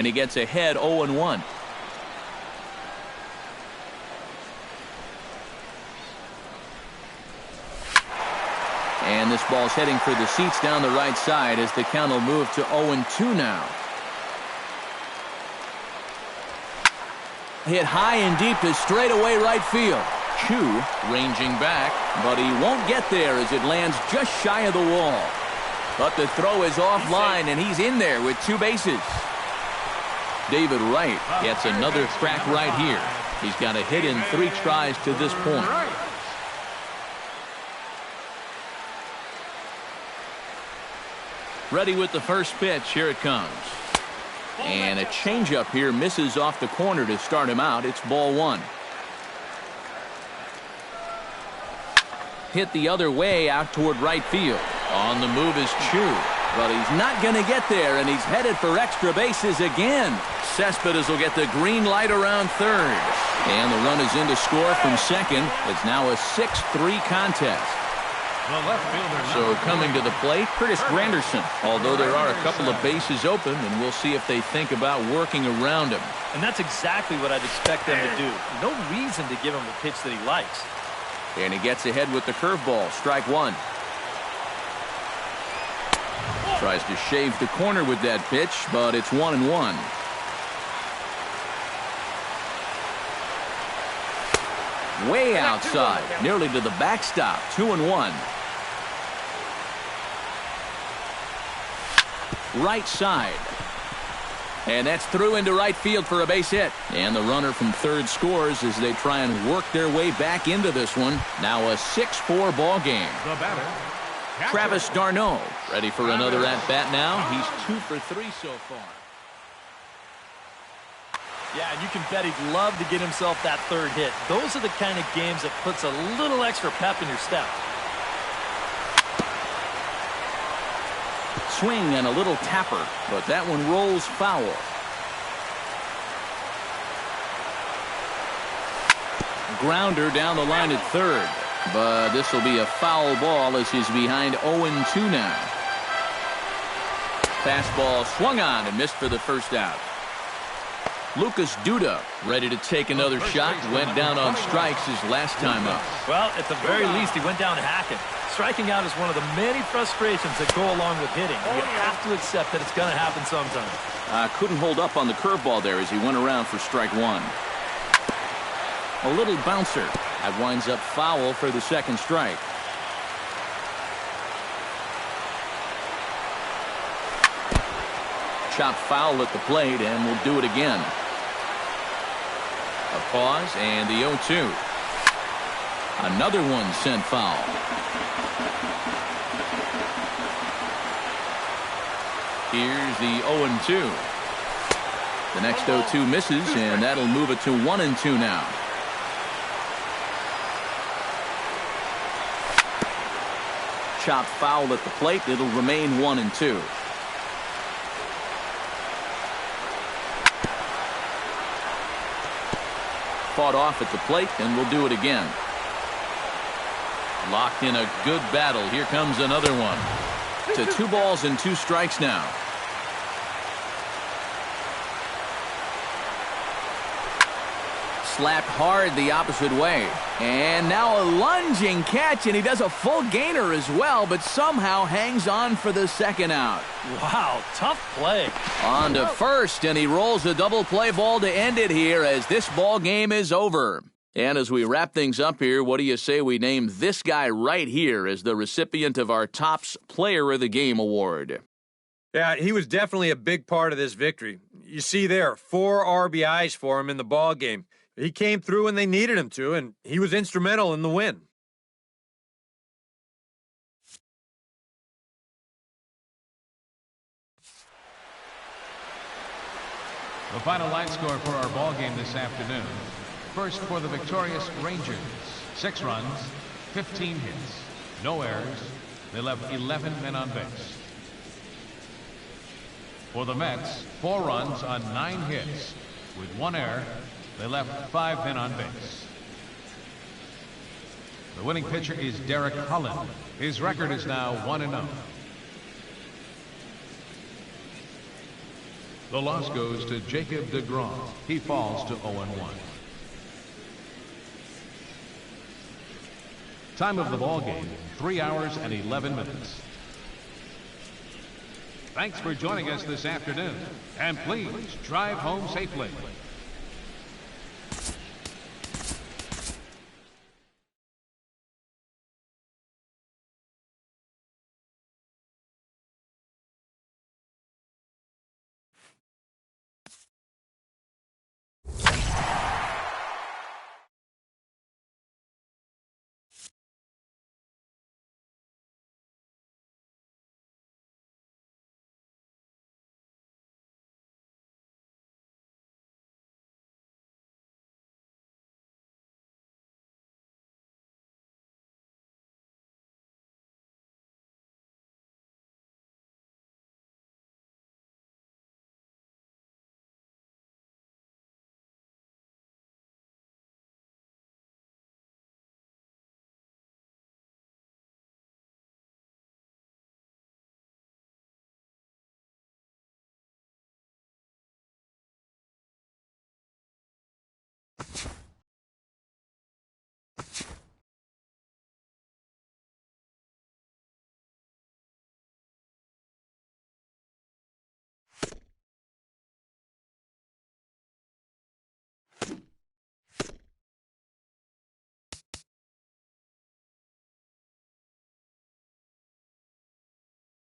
and he gets ahead 0-1. And this ball's heading for the seats down the right side as the count will move to 0-2 now. Hit high and deep to straightaway right field. Chu ranging back, but he won't get there as it lands just shy of the wall. But the throw is offline, and he's in there with 2 bases. David Wright gets another crack right here. He's got a hit in 3 tries to this point. Ready with the first pitch. Here it comes. And a changeup here misses off the corner to start him out. It's ball 1. Hit the other way out toward right field. On the move is Chu, but he's not going to get there, and he's headed for extra bases again. Cespedes will get the green light around third. And the run is in to score from second. It's now a 6-3 contest. So coming to the plate, Curtis Granderson. Although there are a couple of bases open, and we'll see if they think about working around him. And that's exactly what I'd expect them to do. No reason to give him a pitch that he likes. And he gets ahead with the curveball. Strike 1. Tries to shave the corner with that pitch, but it's 1-1. Way outside, nearly to the backstop. 2-1. Right side. And that's through into right field for a base hit. And the runner from third scores as they try and work their way back into this one. Now a 6-4 ball game. The batter, Travis d'Arnaud ready for another at-bat now. He's 2 for 3 so far. Yeah, and you can bet he'd love to get himself that third hit. Those are the kind of games that puts a little extra pep in your step. Swing and a little tapper, but that one rolls foul. Grounder down the line at third, but this will be a foul ball as he's behind 0-2 now. Fastball swung on and missed for the first out. Lucas Duda ready to take another shot. Went down on strikes his last time up. Well, at the very least, he went down hacking. Striking out is one of the many frustrations that go along with hitting. You have to accept that it's going to happen sometime. Couldn't hold up on the curveball there as he went around for strike 1. A little bouncer. That winds up foul for the second strike. Chop foul at the plate, and we'll do it again. A pause, and the 0-2. Another one sent foul. Here's the 0-2. The next 0-2 misses, and that'll move it to 1-2 now. Chop foul at the plate. It'll remain 1-2. Fought off at the plate, and we'll do it again. Locked in a good battle. Here comes another one. To 2 balls and 2 strikes now. Slapped hard the opposite way. And now a lunging catch, and he does a full gainer as well, but somehow hangs on for the second out. Wow, tough play. On to first, and he rolls a double play ball to end it here as this ball game is over. And as we wrap things up here, what do you say we name this guy right here as the recipient of our Topps Player of the Game award? Yeah, he was definitely a big part of this victory. You see there, 4 RBIs for him in the ball game. He came through when they needed him to, and he was instrumental in the win. The final line score for our ball game this afternoon. First for the victorious Rangers, 6 runs, 15 hits, no errors. They left 11 men on base. For the Mets, 4 runs on 9 hits. With 1 error, they left 5 men on base. The winning pitcher is Derek Holland. His record is now 1-0. The loss goes to Jacob DeGrom. He falls to 0-1. Time of the ball game, 3 hours and 11 minutes. Thanks for joining us this afternoon, and please drive home safely.